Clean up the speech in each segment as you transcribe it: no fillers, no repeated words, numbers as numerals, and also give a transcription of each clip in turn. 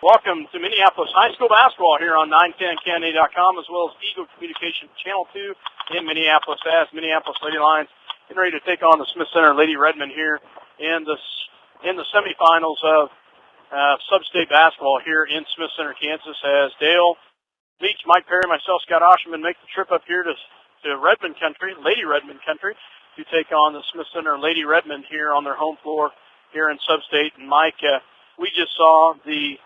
Welcome to Minneapolis High School basketball here on 910KNA.com as well as Eagle Communication Channel 2 in Minneapolis as Minneapolis Lady Lions getting ready to take on the Smith Center Lady Redmond here in the semifinals of SubState basketball here in Smith Center, Kansas, as Dale Leach, Mike Perry, myself, Scott Osherman make the trip up here to Redmond country, Lady Redmond country, to take on the Smith Center Lady Redmond here on their home floor here in SubState. And Mike, we just saw the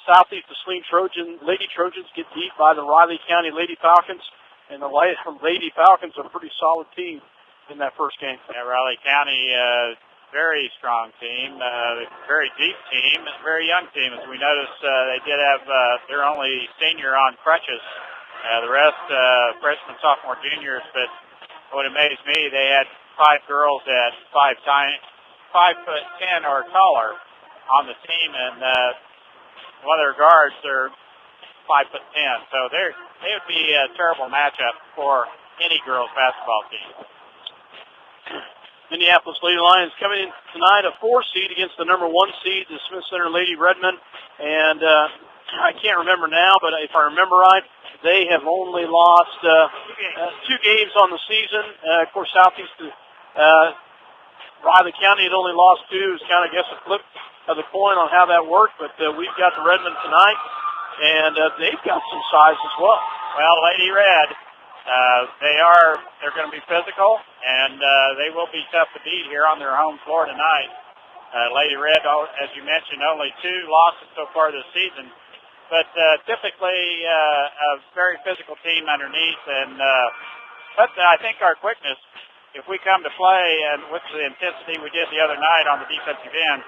Southeast Saline Lady Trojans get beat by the Riley County Lady Falcons, and the Lady Falcons are a pretty solid team in that first game. Yeah, Riley County, very strong team, very deep team, very young team. As we noticed, they did have their only senior on crutches. The rest, freshmen, sophomore, juniors. But what amazed me, they had 5 girls at 5'10" or taller on the team, and one of their guards are 5'10". So they would be a terrible matchup for any girls basketball team. Minneapolis Lady Lions coming in tonight, a 4 seed against the number 1 seed, the Smith Center Lady Redmond. And I can't remember now, but if I remember right, they have only lost 2 games on the season. Of course, Southeast Riley County had only lost 2. It was kind of, I guess, a flip of the coin on how that worked. But we've got the Redmond tonight, and they've got some size as well. Well, Lady Red, they're going to be physical, and they will be tough to beat here on their home floor tonight. Lady Red, as you mentioned, only 2 losses so far this season, but typically a very physical team underneath. And but I think our quickness, if we come to play and with the intensity we did the other night on the defensive end,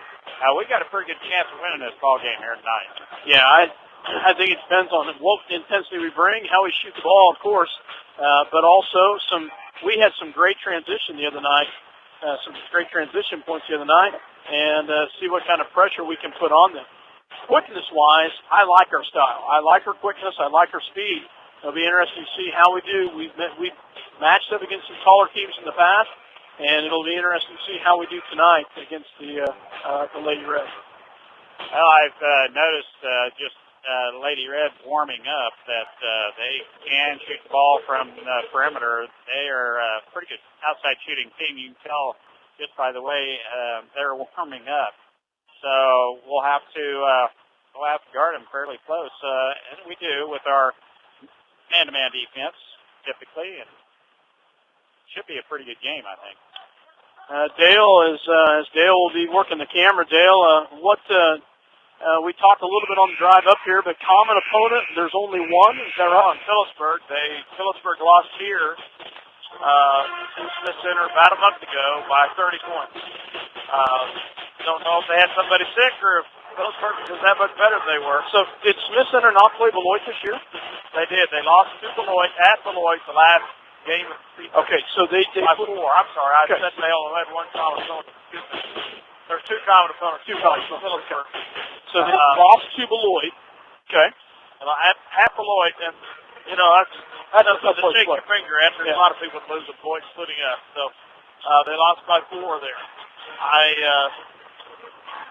we got a pretty good chance of winning this ball game here tonight. Yeah, I think it depends on what intensity we bring, how we shoot the ball, of course, but also we had some great transition the other night, some great transition points the other night, and see what kind of pressure we can put on them. Quickness-wise, I like our style. I like our quickness. I like our speed. It'll be interesting to see how we do. We've matched up against some taller teams in the past, and it'll be interesting to see how we do tonight against the Lady Red. Well, I've noticed just Lady Red warming up that they can shoot the ball from the perimeter. They are a pretty good outside shooting team. You can tell just by the way they're warming up. So we'll have to guard them fairly close, and we do with our man-to-man defense typically, and should be a pretty good game, I think. Dale as Dale will be working the camera. Dale, we talked a little bit on the drive up here, but common opponent, there's only one. Is that right? Phillipsburg. Phillipsburg lost here to Smith Center about a month ago by 30 points. Don't know if they had somebody sick or if Phillipsburg was that much better than they were. So did Smith Center not play Beloit this year? They did. They lost to Beloit at Beloit the last game of the season. Okay, so they by 4. I'm sorry. I said they only had 1 common opponent. There's 2 common opponents. 2 common opponents. So they lost to Beloit. Okay. At Beloit, and you know that's something to shake your finger at. There's a lot of people that lose the Beloit splitting up. So they lost by 4 there.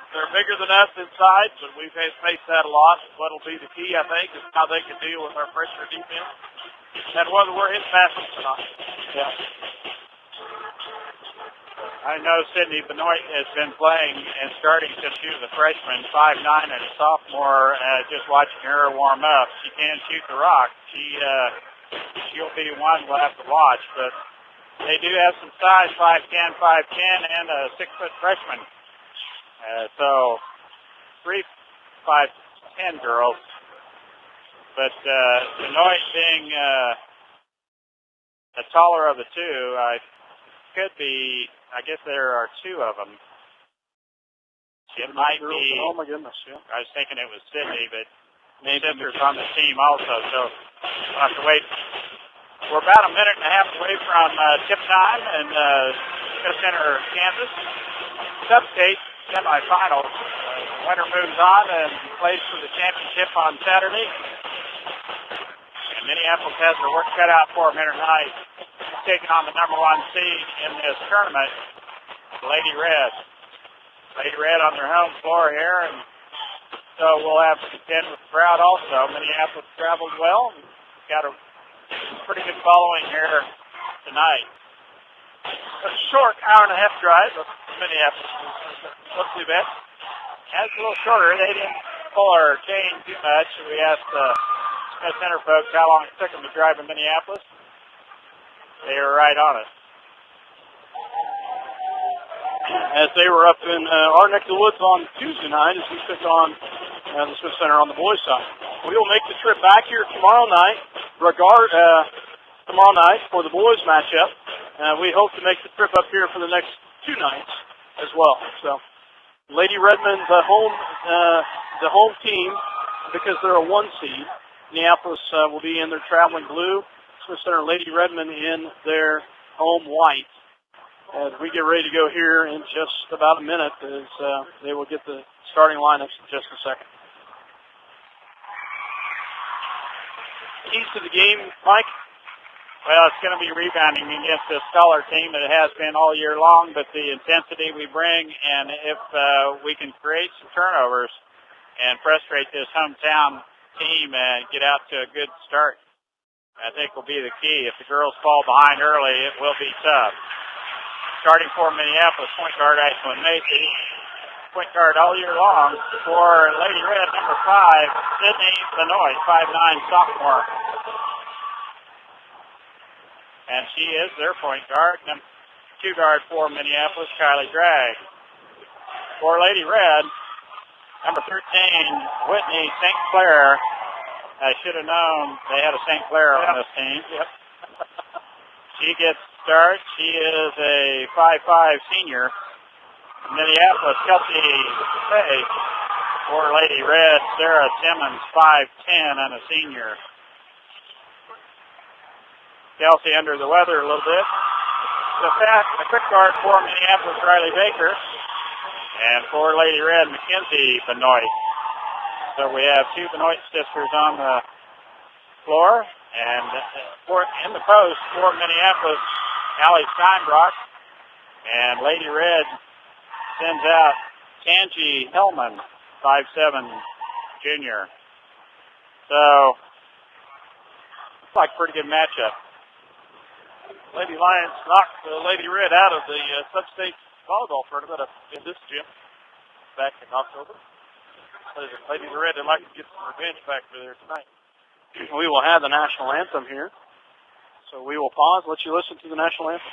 They're bigger than us inside, but we've faced that a lot. What'll be the key, I think, is how they can deal with our pressure defense and whether we're hitting passes or not. Yeah. I know Sydney Benoit has been playing and starting since she was a freshman, 5'9", and a sophomore. Just watching her warm up, she can shoot the rock. She'll be one we'll have to watch, but they do have some size, 5'10", and a 6-foot freshman. So 3 5'10" girls. But Benoit being the taller of the 2, could be, I guess there are 2 of them. It might be. Oh, my goodness, yeah. I was thinking it was Sydney, but sister's on the team also, so we'll have to wait. We're about a minute and a half away from tip time in Smith Center, Kansas. SubState semifinals. Winner moves on and plays for the championship on Saturday. And Minneapolis has their work cut out for them here tonight, taking on the number 1 seed in this tournament, Lady Red. Lady Red on their home floor here, and So we'll have to contend with the crowd also. Minneapolis traveled well. We've got a pretty good following here tonight. A short hour-and-a-half drive of Minneapolis. Not too bad. That's a little shorter. They didn't pull our chain too much. We asked Smith Center folks how long it took them to drive in Minneapolis. They were right on it. As they were up in our neck of the woods on Tuesday night as we took on the Smith Center on the boys' side. We will make the trip back here tomorrow night, tomorrow night for the boys' matchup. We hope to make the trip up here for the next 2 nights as well. So, Lady Redmond, the home team, because they're a 1 seed. Minneapolis will be in their traveling blue. Smith Center Lady Redmond in their home white. As we get ready to go here in just about a minute, as they will get the starting lineups in just a second. Keys to the game, Mike? Well, it's going to be rebounding against a stellar team that it has been all year long, but the intensity we bring, and if we can create some turnovers and frustrate this hometown team and get out to a good start, I think will be the key. If the girls fall behind early, it will be tough. Starting for Minneapolis, point guard Ashlyn Macy. Point guard all year long for Lady Red, number 5, Sydney Benoit, 5'9" sophomore. And she is their point guard. Number 2 guard for Minneapolis, Kylie Dragg. For Lady Red, number 13, Whitney St. Clair. I should have known they had a St. Clair on this team. Yep. She gets started. She is a 5'5" senior. Minneapolis, Kelsey Fay. For Lady Red, Sarah Simmons, 5'10" and a senior. Kelsey under the weather a little bit. The quick guard for Minneapolis, Riley Baker. And for Lady Red, Mackenzie Benoit. So we have 2 Benoit sisters on the floor. And in the post for Minneapolis, Allie Steinbrock. And Lady Red sends out Tangi Hellman, 5'7", junior. So, looks like a pretty good matchup. Lady Lions knocked Lady Red out of the SubState volleyball tournament up in this gym back in October. Lady Red would like to get some revenge back for there tonight. We will have the national anthem here. So we will pause, let you listen to the national anthem.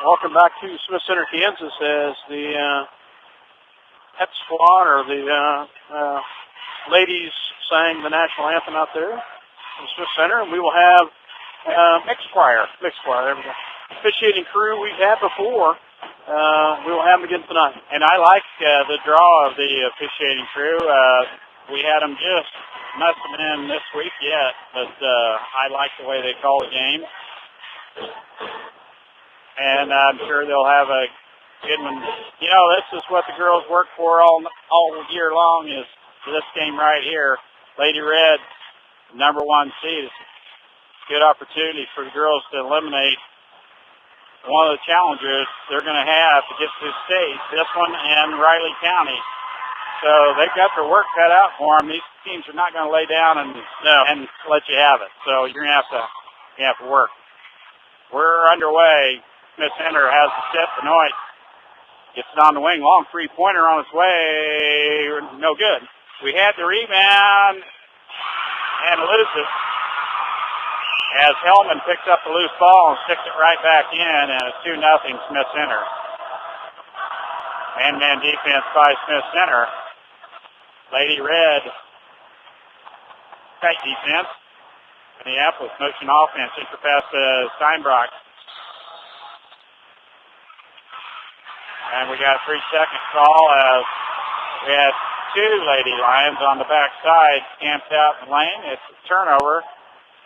Welcome back to Smith Center, Kansas, as the pep squad or the ladies sang the national anthem out there in Smith Center. And we will have mixed choir, there we go. Officiating crew we've had before. We will have them again tonight. And I like the draw of the officiating crew. We had them just must have been this week yet, but I like the way they call the game. And I'm sure they'll have a good one. You know, this is what the girls work for all year long, is this game right here. Lady Red, number 1 seed. Good opportunity for the girls to eliminate one of the challengers they're going to have to get to state. This one and Riley County. So they've got their work cut out for them. These teams are not going to lay down and let you have it. So you're going to have to work. We're underway. Smith Center has the tip. Benoit gets it on the wing. Long three-pointer on its way. No good. We had the rebound and lose it as Hellman picks up the loose ball and sticks it right back in, and it's 2-0 Smith Center. Man-man defense by Smith Center. Lady Red, tight defense. Minneapolis motion offense. Inter pass to Steinbrock. And we got a 3-second call as we had two Lady Lions on the backside camped out in the lane. It's a turnover,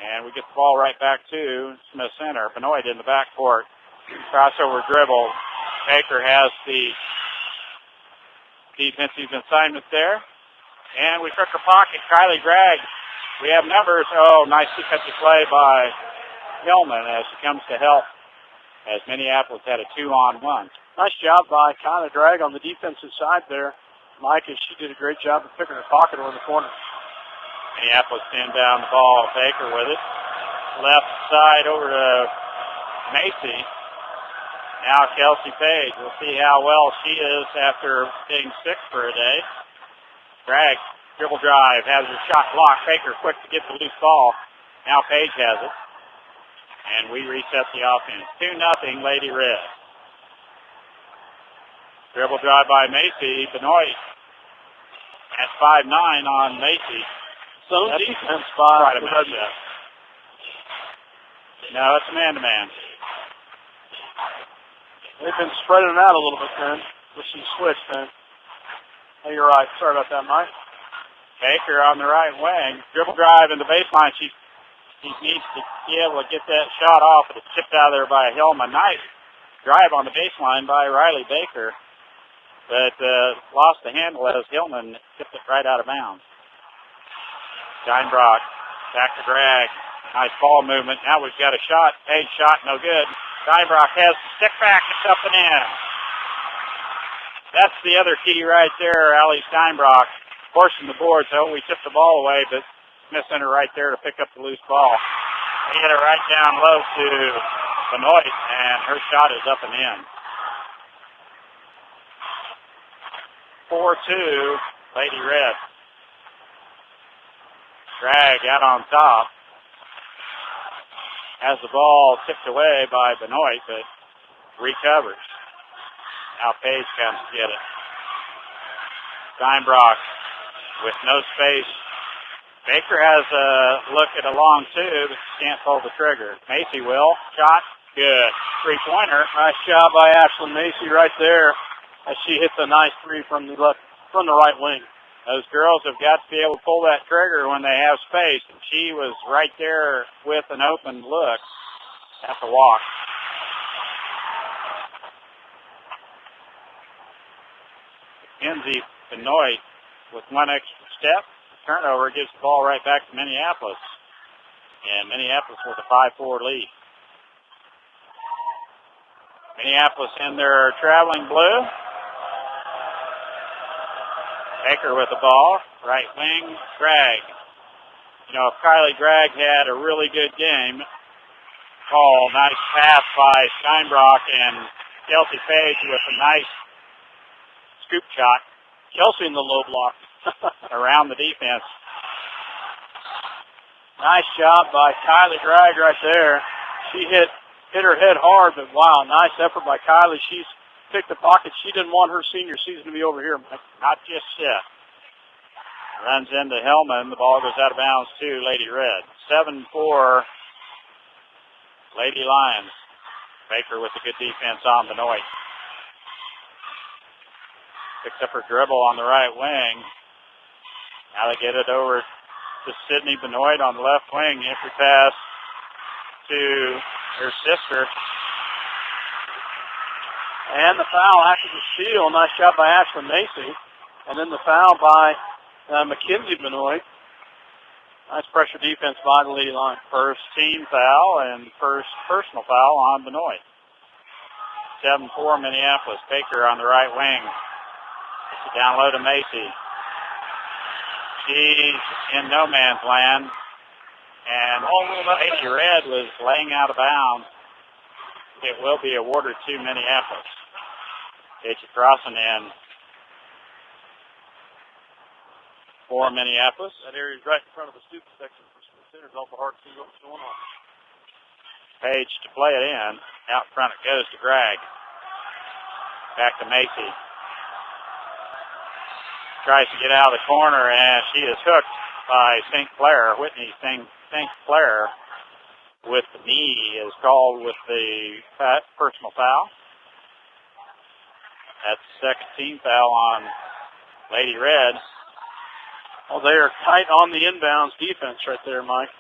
and we get the ball right back to Smith Center. Benoit in the backcourt. Crossover dribble. Baker has the defensive assignment there. And we took her pocket. Kylie Gregg. We have numbers. Oh, nice defensive play by Hillman as she comes to help as Minneapolis had a 2-on-1. Nice job by Kylie Gregg on the defensive side there. Mike, she did a great job of picking her pocket over the corner. Minneapolis pinned down the ball. Baker with it. Left side over to Macy. Now Kelsey Page. We'll see how well she is after being sick for a day. Gregg, dribble drive, has her shot blocked. Baker quick to get the loose ball. Now Page has it. And we reset the offense. 2-0 Lady Red. Dribble drive by Macy. Benoit at 5'9" on Macy. So defense by the Red. No, it's man-to-man. They've been spreading out a little bit then, but she switched then. Oh, you're right. Sorry about that, Mike. Baker on the right wing. Dribble drive in the baseline. She needs to be able to get that shot off, but it's chipped out of there by Hillman. Nice drive on the baseline by Riley Baker, but lost the handle as Hillman tipped it right out of bounds. Steinbrock back to Gregg. Nice ball movement. Now we've got a shot. Page shot, no good. Steinbrock has the stick back. It's up and in. That's the other key right there, Allie Steinbrock, forcing the board. So we tipped the ball away, but Smith Center right there to pick up the loose ball. He hit it right down low to Benoit, and her shot is up and in. 4-2, Lady Red. Drag out on top. Has the ball tipped away by Benoit, but recovers. Now Page comes to get it. Steinbrock with no space. Baker has a look at a long two, but can't pull the trigger. Macy will. Shot. Good. Three-pointer. Nice job by Ashlyn Macy right there as she hits a nice three from the right wing. Those girls have got to be able to pull that trigger when they have space. She was right there with an open look at the walk. Mackenzie Benoit with one extra step. Turnover gives the ball right back to Minneapolis. And Minneapolis with a 5-4 lead. Minneapolis in their traveling blue. Baker with the ball. Right wing, Gregg. You know, if Kylie Gregg had a really good game, nice pass by Steinbrock and Kelsey Page with a nice scoop shot. Kelsey in the low block. Around the defense. Nice job by Kylie Gregg right there. She hit her head hard, but wow, nice effort by Kylie. She's picked the pocket. She didn't want her senior season to be over here, Mike. Not just yet. Runs into Hellman. The ball goes out of bounds to Lady Red. 7-4 Lady Lions. Baker with a good defense on Benoit. Picks up her dribble on the right wing. Now they get it over to Sydney Benoit on the left wing. Entry pass to her sister. And the foul after the steal. Nice job by Ashlyn Macy. And then the foul by Mackenzie Benoit. Nice pressure defense by the Lady Lions. First team foul and first personal foul on Benoit. 7-4 Minneapolis. Baker on the right wing. Down low to Macy. She's in no man's land. And Lady Red was laying out of bounds. It will be awarded to Minneapolis. Casey crossing in for Minneapolis. That area is right in front of the student section for Smith Center. It's awful hard to see what's going on. Page to play it in. Out front it goes to Greg. Back to Macy. Tries to get out of the corner, and she is hooked by St. Clair. Whitney St. Clair with the knee is called with the personal foul. That's the second team foul on Lady Red. Well, they are tight on the inbounds defense right there, Mike.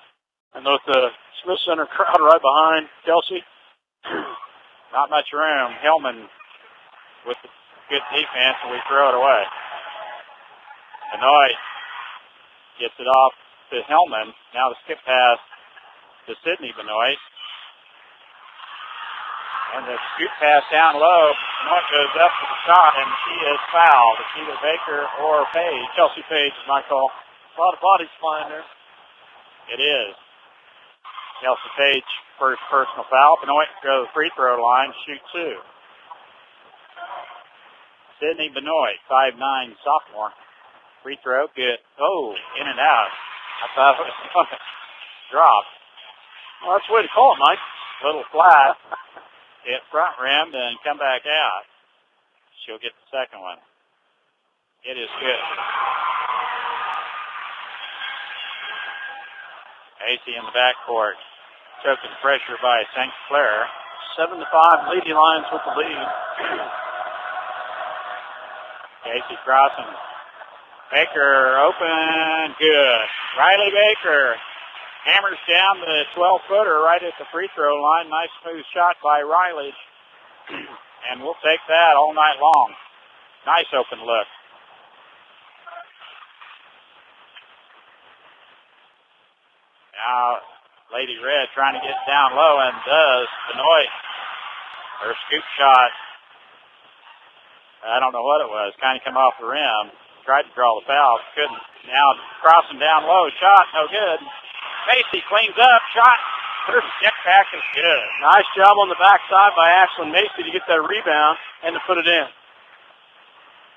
And with the Smith Center crowd right behind Kelsey. Not much room. Hillman with the good defense, and we throw it away. Benoit gets it off to Hillman. Now the skip pass to Sydney Benoit. And the scoot pass down low. Benoit goes up to the shot, and she is fouled. It's either Baker or Page. Chelsea Page is my call. A lot of bodies flying there. It is. Chelsea Page, first personal foul. Benoit go to the free throw line, shoot two. Sydney Benoit, 5'9", sophomore. Free throw, good. Oh, in and out. I thought it was going to drop. Well, that's the way to call it, Mike. Little flat. Hit front rim, then come back out. She'll get the second one. It is good. Macy in the backcourt. Choking pressure by St. Clair. 7-5, Lady Lions with the lead. Casey crossing. Baker open, good. Riley Baker hammers down the 12-footer right at the free throw line. Nice smooth shot by Riley. And we'll take that all night long. Nice open look. Now, Lady Red trying to get down low and does. Benoit, her scoop shot. I don't know what it was. Kind of come off the rim. Tried to draw the foul. Couldn't. Now crossing down low. Shot, no good. Macy cleans up. Shot. Her step back is good. Nice job on the backside by Ashlyn Macy to get that rebound and to put it in.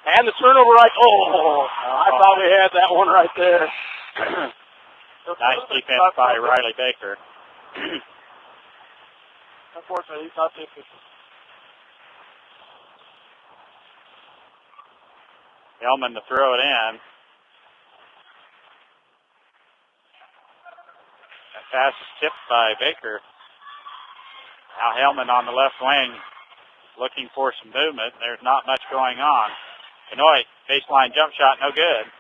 And the turnover right. Oh, I thought we had that one right there. Nice defense by Riley Baker. Unfortunately, he's not the official. Hellman to throw it in. That pass is tipped by Baker. Now Hellman on the left wing looking for some movement. There's not much going on. Benoit, baseline jump shot, no good.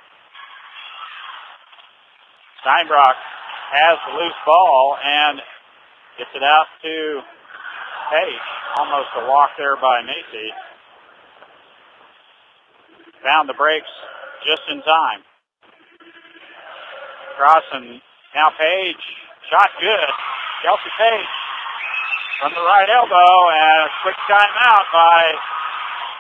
Steinbrock has the loose ball and gets it out to Page. Almost a walk there by Macy. Found the brakes just in time. Crossing. Now Page. Shot good. Chelsea Page from the right elbow, and a quick timeout by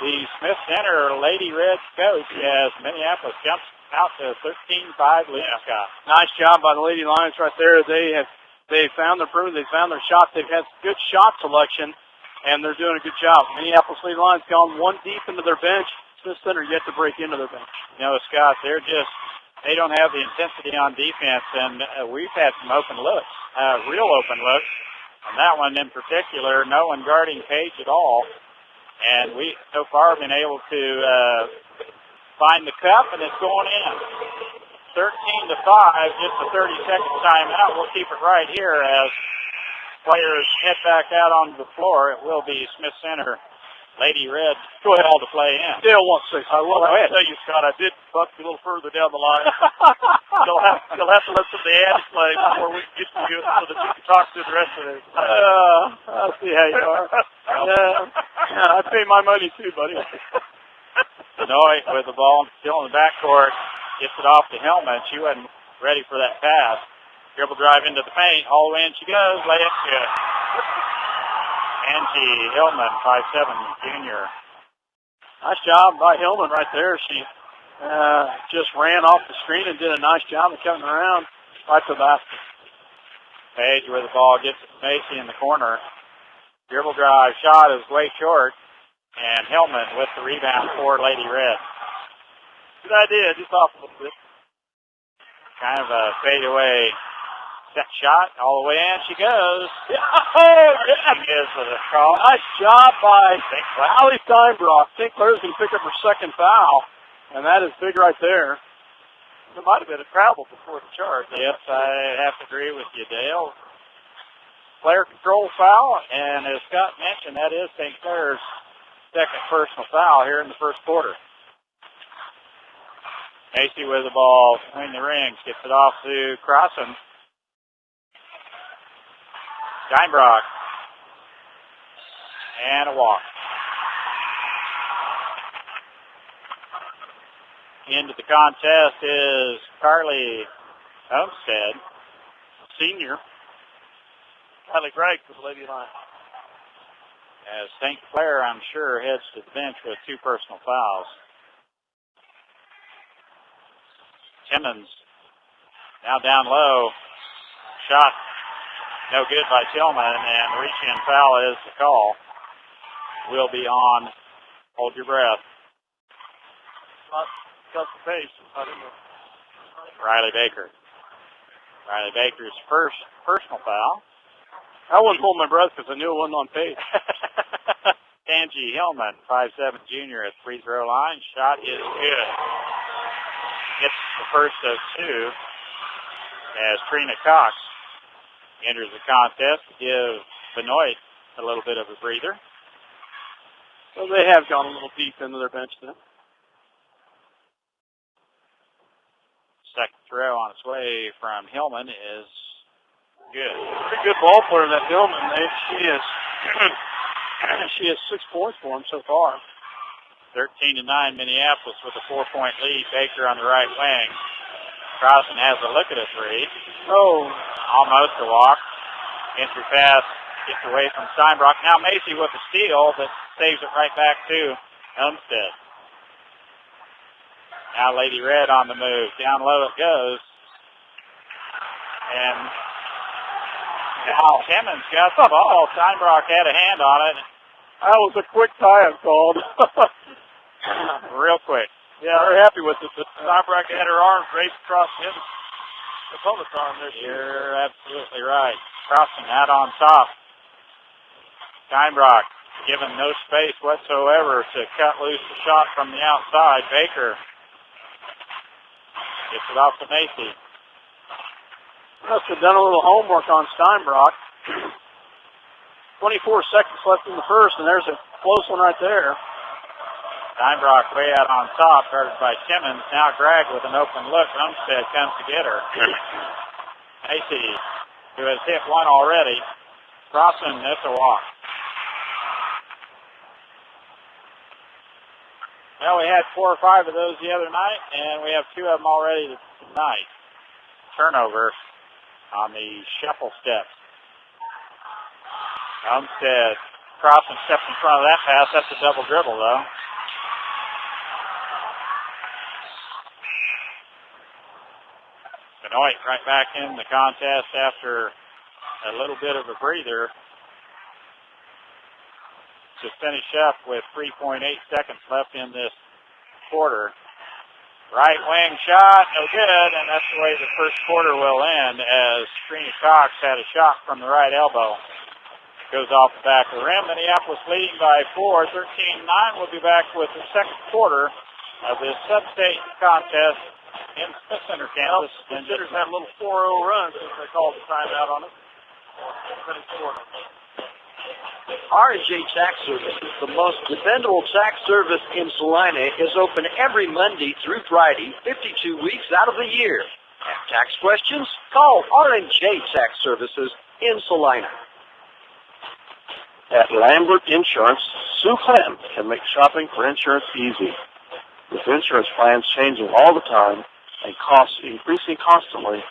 the Smith Center Lady Reds coach as Minneapolis jumps out to 13-5 lead. Scott. Nice job by the Lady Lions right there. They found their perimeter. They found their shots. They've had good shot selection, and they're doing a good job. Minneapolis Lady Lions gone one deep into their bench. Smith Center yet to break into their bench. You know, Scott, they don't have the intensity on defense, and we've had some open looks, real open looks. And that one in particular, no one guarding Page at all. And we, so far, have been able to find the cup, and it's going in. 13-5, just a 30-second timeout. We'll keep it right here as players head back out onto the floor. It will be Smith Center Lady Red ball to play in. Still 1-6. I will have to tell you, Scott, I did buck you a little further down the line. You'll have to let some of the ads play before we get to you so that you can talk to the rest of it. I'll see how you are. I pay my money too, buddy. Benoit with the ball still in the backcourt. Gets it off to Hellman. She wasn't ready for that pass. Dribble drive into the paint. All the way in she goes. Layup good. Angie Hillman, 5'7", junior. Nice job by Hillman right there. She just ran off the screen and did a nice job of coming around right to the basket. Page with the ball gets it to Macy in the corner. Dribble drive shot is way short. And Hillman with the rebound for Lady Red. Good idea, just off a little bit. Kind of a fadeaway set shot all the way in. She goes. Oh, yeah. She is with a call. Nice job by Allie Steinbrock. St. Clair's going to pick up her second foul, and that is big right there. There might have been a travel before the charge. Yes, I have to agree with you, Dale. Player control foul, and as Scott mentioned, that is St. Clair's second personal foul here in the first quarter. Macy with the ball between the rings, gets it off to Crossan. Steinbrock. And a walk. Into the contest is Carly Homestead, Senior. Kylie Gregg for the Lady Lions. As St. Clair, I'm sure, heads to the bench with two personal fouls. Timmons now down low. Shot no good by Tillman, and the reach-in foul is the call. Will be on. Hold your breath. Cut the pace. I don't know. Riley Baker. Riley Baker's first personal foul. I wouldn't hold my breath because I knew it wasn't on pace. Angie Hillman, 5'7" junior at the free throw line. Shot is good. It's the first of two as Trina Cox enters the contest to give Benoit a little bit of a breather. So they have gone a little deep into their bench then. Second throw on its way from Hillman is good. Pretty good ball player, that Hillman. She has 6 points for him so far. 13-9 Minneapolis with a 4-point lead. Baker on the right wing. Crossan has a look at a three. Oh. Almost a walk. Entry pass gets away from Steinbrock. Now Macy with a steal that saves it right back to Homestead. Now Lady Red on the move. Down low it goes. And now Timmons got the ball. Steinbrock had a hand on it. That was a quick tie-up called. Real quick. Yeah, they're happy with it. But Steinbrock had her arms raced across him. Opponent's arm there. You're absolutely right. Crossing out on top. Steinbrock given no space whatsoever to cut loose the shot from the outside. Baker gets it off to Macy. Must have done a little homework on Steinbrock. 24 seconds left in the first, and there's a close one right there. Steinbrock way out on top, guarded by Timmons. Now Gregg with an open look. Homestead comes to get her. Macy, who has hit one already. Crossan, that's a walk. Well, we had 4 or 5 of those the other night, and we have 2 of them already tonight. Turnover on the shuffle steps. Homestead, Crossan steps in front of that pass. That's a double dribble, though. Benoit right back in the contest after a little bit of a breather to finish up with 3.8 seconds left in this quarter. Right wing shot, no good, and that's the way the first quarter will end as Trina Cox had a shot from the right elbow. Goes off the back of the rim. Minneapolis leading by 4, 13-9. We'll be back with the second quarter of this SubState contest in Smith Center, Kansas. Considers that little 4-0 run since they called the timeout on it. R&J Tax Services, the most dependable tax service in Salina, is open every Monday through Friday, 52 weeks out of the year. Have tax questions? Call R&J Tax Services in Salina. At Lambert Insurance, Sue Clem can make shopping for insurance easy. With insurance plans changing all the time and costs increasing constantly,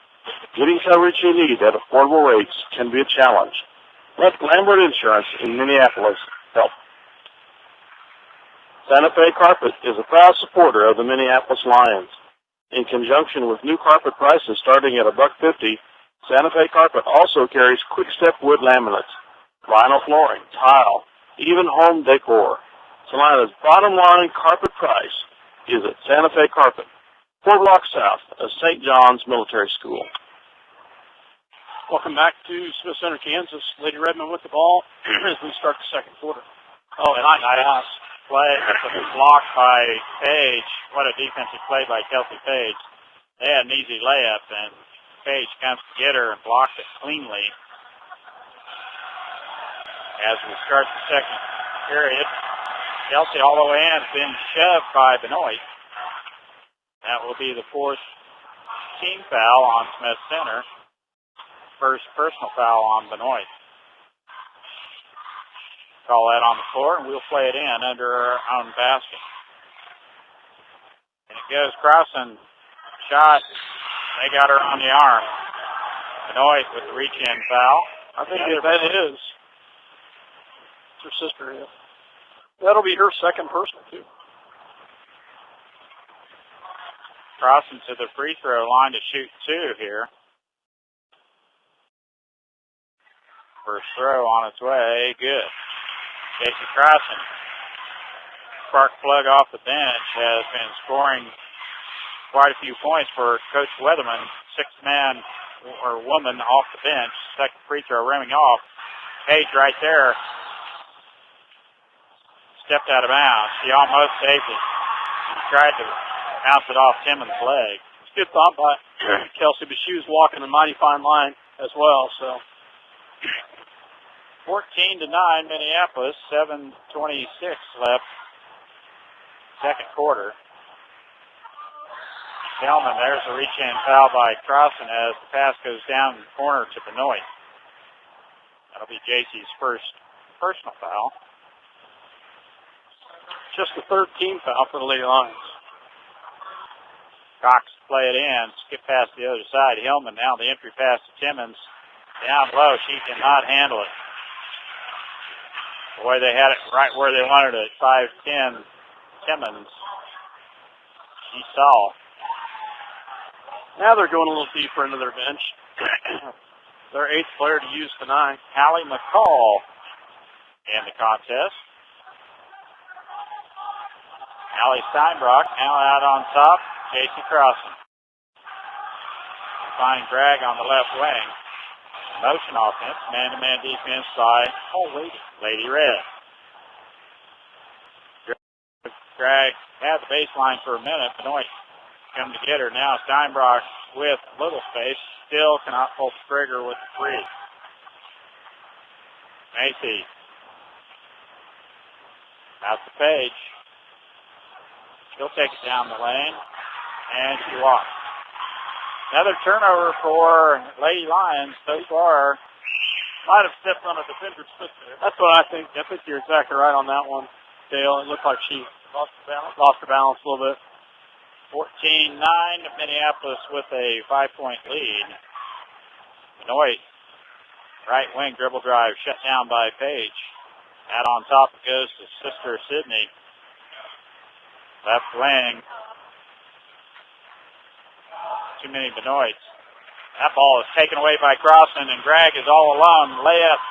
getting coverage you need at affordable rates can be a challenge. Let Lambert Insurance in Minneapolis help. Santa Fe Carpet is a proud supporter of the Minneapolis Lions. In conjunction with new carpet prices starting at $1.50, Santa Fe Carpet also carries quick-step wood laminates, vinyl flooring, tile, even home decor. Salina's bottom line carpet price is at Santa Fe Carpet, 4 blocks south of St. John's Military School. Welcome back to Smith Center, Kansas. Lady Redmond with the ball as we start the second quarter. Oh, nice play. It's blocked by Page. What a defensive play by Kelsey Page. They had an easy layup, and Page comes to get her and blocks it cleanly. As we start the second period, Kelsey all the way in has been shoved by Benoit. That will be the fourth team foul on Smith Center. First personal foul on Benoit. Call that on the floor, and we'll play it in under our own basket. And it goes crossing. Shot. They got her on the arm. Benoit with the reach-in foul. I think that is. It's her sister, yeah. That'll be her second personal, too. Crossing to the free throw line to shoot 2 here. First throw on its way. Good. Casey Crossen, spark plug off the bench, has been scoring quite a few points for Coach Weatherman. 6th man or woman off the bench. Second free throw rimming off. Page right there. Stepped out of bounds. She almost saved it. She tried to bounce it off Timmons' leg. It's a good thought by Kelsey, but she was walking a mighty fine line as well, so. 14-9 Minneapolis, 7:26 left, second quarter. Hellman, there's a reach-in foul by Crossan as the pass goes down the corner to Benoit. That'll be JC's first personal foul. Just the third team foul for the Lady Lions. Cox play it in, skip past the other side. Hellman now the entry pass to Timmons. Down low, she cannot handle it. Boy, they had it right where they wanted it. 5'10", Timmons. She saw. Now they're going a little deeper into their bench. Their 8th player to use tonight. Hallie McCall in the contest. Allie Steinbrock now out on top. Casey Crossan. Fine drag on the left wing. Motion offense, man-to-man defense by Lady Red. Drag had the baseline for a minute. Benoit come to get her. Now Steinbrock with little space. Still cannot pull the trigger with the free. Macy. Out the Page. She'll take it down the lane. And she walks. Another turnover for Lady Lions so far. Might have stepped on a defender's foot there. That's what I think. I think you're exactly right on that one, Dale. It looked like she lost her balance a little bit. 14-9, Minneapolis with a 5-point lead. Benoit, right wing dribble drive shut down by Page. Out on top it goes to sister Sydney. Left wing. Too many Benoits. That ball is taken away by Crossan, and Gregg is all alone. Layup.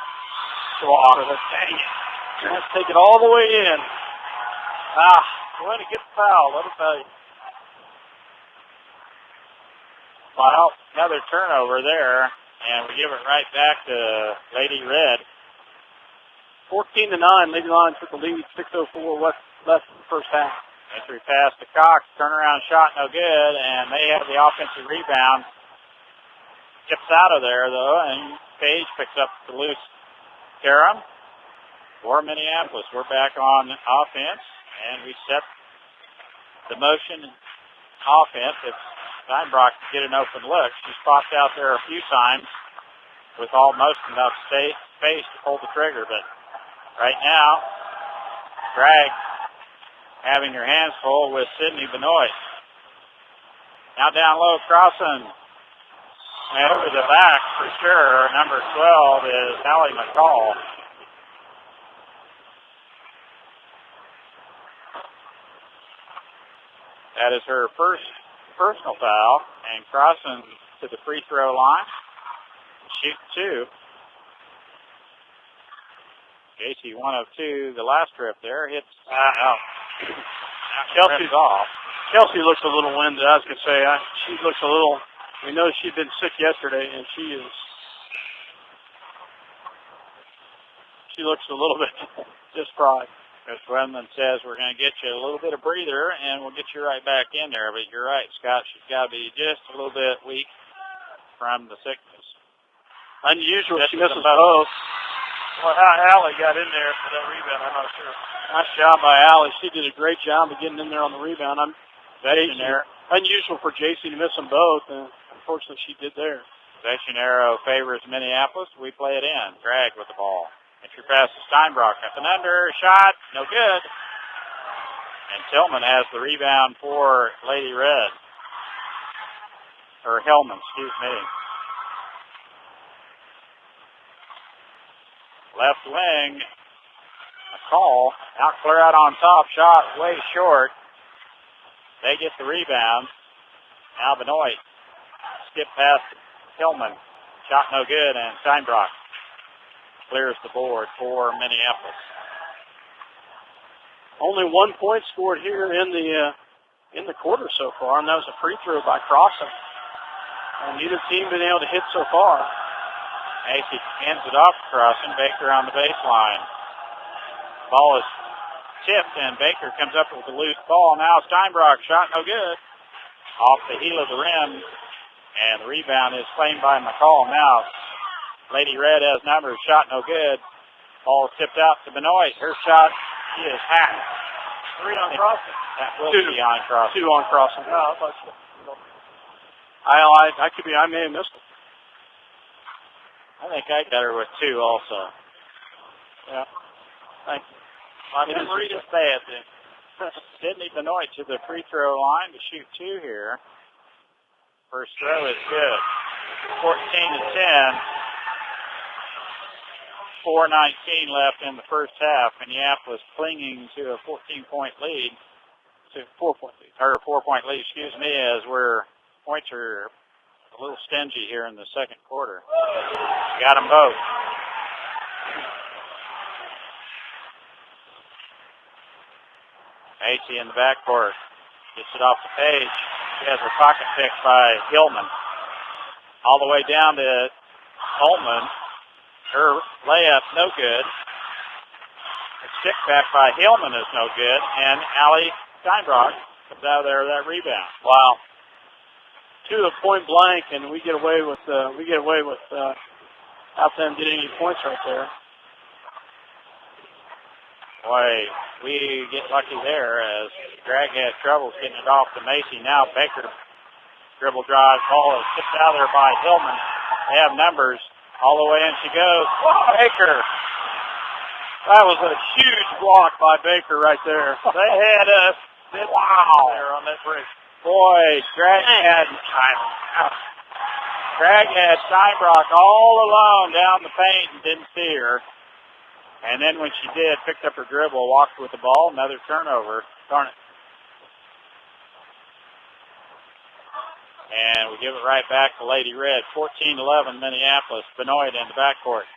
Dang it. Let's take it all the way in. Way to get the foul, let me tell you. Well, another turnover there, and we give it right back to Lady Red. 14-9, Lady Lions took the lead. 6:04 left in the first half. Entry pass to Cox, turnaround shot no good, and they have the offensive rebound. Tips out of there, though, and Page picks up the loose carom for Minneapolis. We're back on offense, and we set the motion offense. If Steinbrock can get an open look, she's popped out there a few times with almost enough space to pull the trigger, but right now, Bragg having her hands full with Sydney Benoit. Now down low, Crossan. And over the back for sure, number 12 is Hallie McCall. That is her first personal foul, and crossing to the free throw line. Shoot 2. Casey, 1 of 2. The last trip there hits out. Kelsey's off. Kelsey looks a little winded. I was going to say, she looks a little, we know she'd been sick yesterday, and she looks a little bit just fried. Coach Wedman says we're going to get you a little bit of breather, and we'll get you right back in there. But you're right, Scott. She's got to be just a little bit weak from the sickness. Unusual. She misses both. Well, how Allie got in there for that rebound, I'm not sure. Nice job by Allie. She did a great job of getting in there on the rebound. Possession arrow. Unusual for JC to miss them both, and unfortunately she did there. Possession arrow favors Minneapolis. We play it in. Drag with the ball. Entry pass to Steinbrock. Up and under. Shot. No good. And Tillman has the rebound for Lady Red. Or Hellman, excuse me. Left wing. A call. Out clear out on top. Shot way short. They get the rebound. Now Benoit. Skip past Hillman. Shot no good, and Steinbrock clears the board for Minneapolis. Only 1 point scored here in the quarter so far, and that was a free throw by Crossan. And neither team been able to hit so far. Macy hands it off to Crossan. Baker on the baseline. Ball is tipped, and Baker comes up with a loose ball. Now Steinbrock, shot no good. Off the heel of the rim, and the rebound is claimed by McCall. Now Lady Red has numbers, shot no good. Ball tipped out to Benoit. Her shot is hacked. 3 on Crossan. That will be on Crossan. 2 on Crossan. No, I thought so. I may have missed it. I think I got her with 2 also. Yeah. Thank you. My memory is bad then. Sydney Benoit to the free throw line to shoot 2 here. First throw is good. 14-10. 4:19 left in the first half. Minneapolis clinging to a 14-point lead. 4-point lead. Or a 4-point lead, excuse me, as points are a little stingy here in the second quarter. Got them both. Macy in the backcourt. Gets it off the page. She has her pocket picked by Hillman. All the way down to Holman. Her layup, no good. Her stick back by Hillman is no good. And Allie Steinbrock comes out of there with that rebound. Wow. 2 at point blank, and we get away with without them getting any points right there. Boy, we get lucky there as Drag had trouble getting it off to Macy. Now Baker dribble drive. Ball is tipped out there by Hillman. They have numbers. All the way in she goes. Baker. That was a huge block by Baker right there. They had us. Wow. There on that break. Boy, Drag had Steinbrock all alone down the paint and didn't see her. And then when she did, picked up her dribble, walked with the ball, another turnover. Darn it. And we give it right back to Lady Red. 14-11 Minneapolis. Benoit in the backcourt.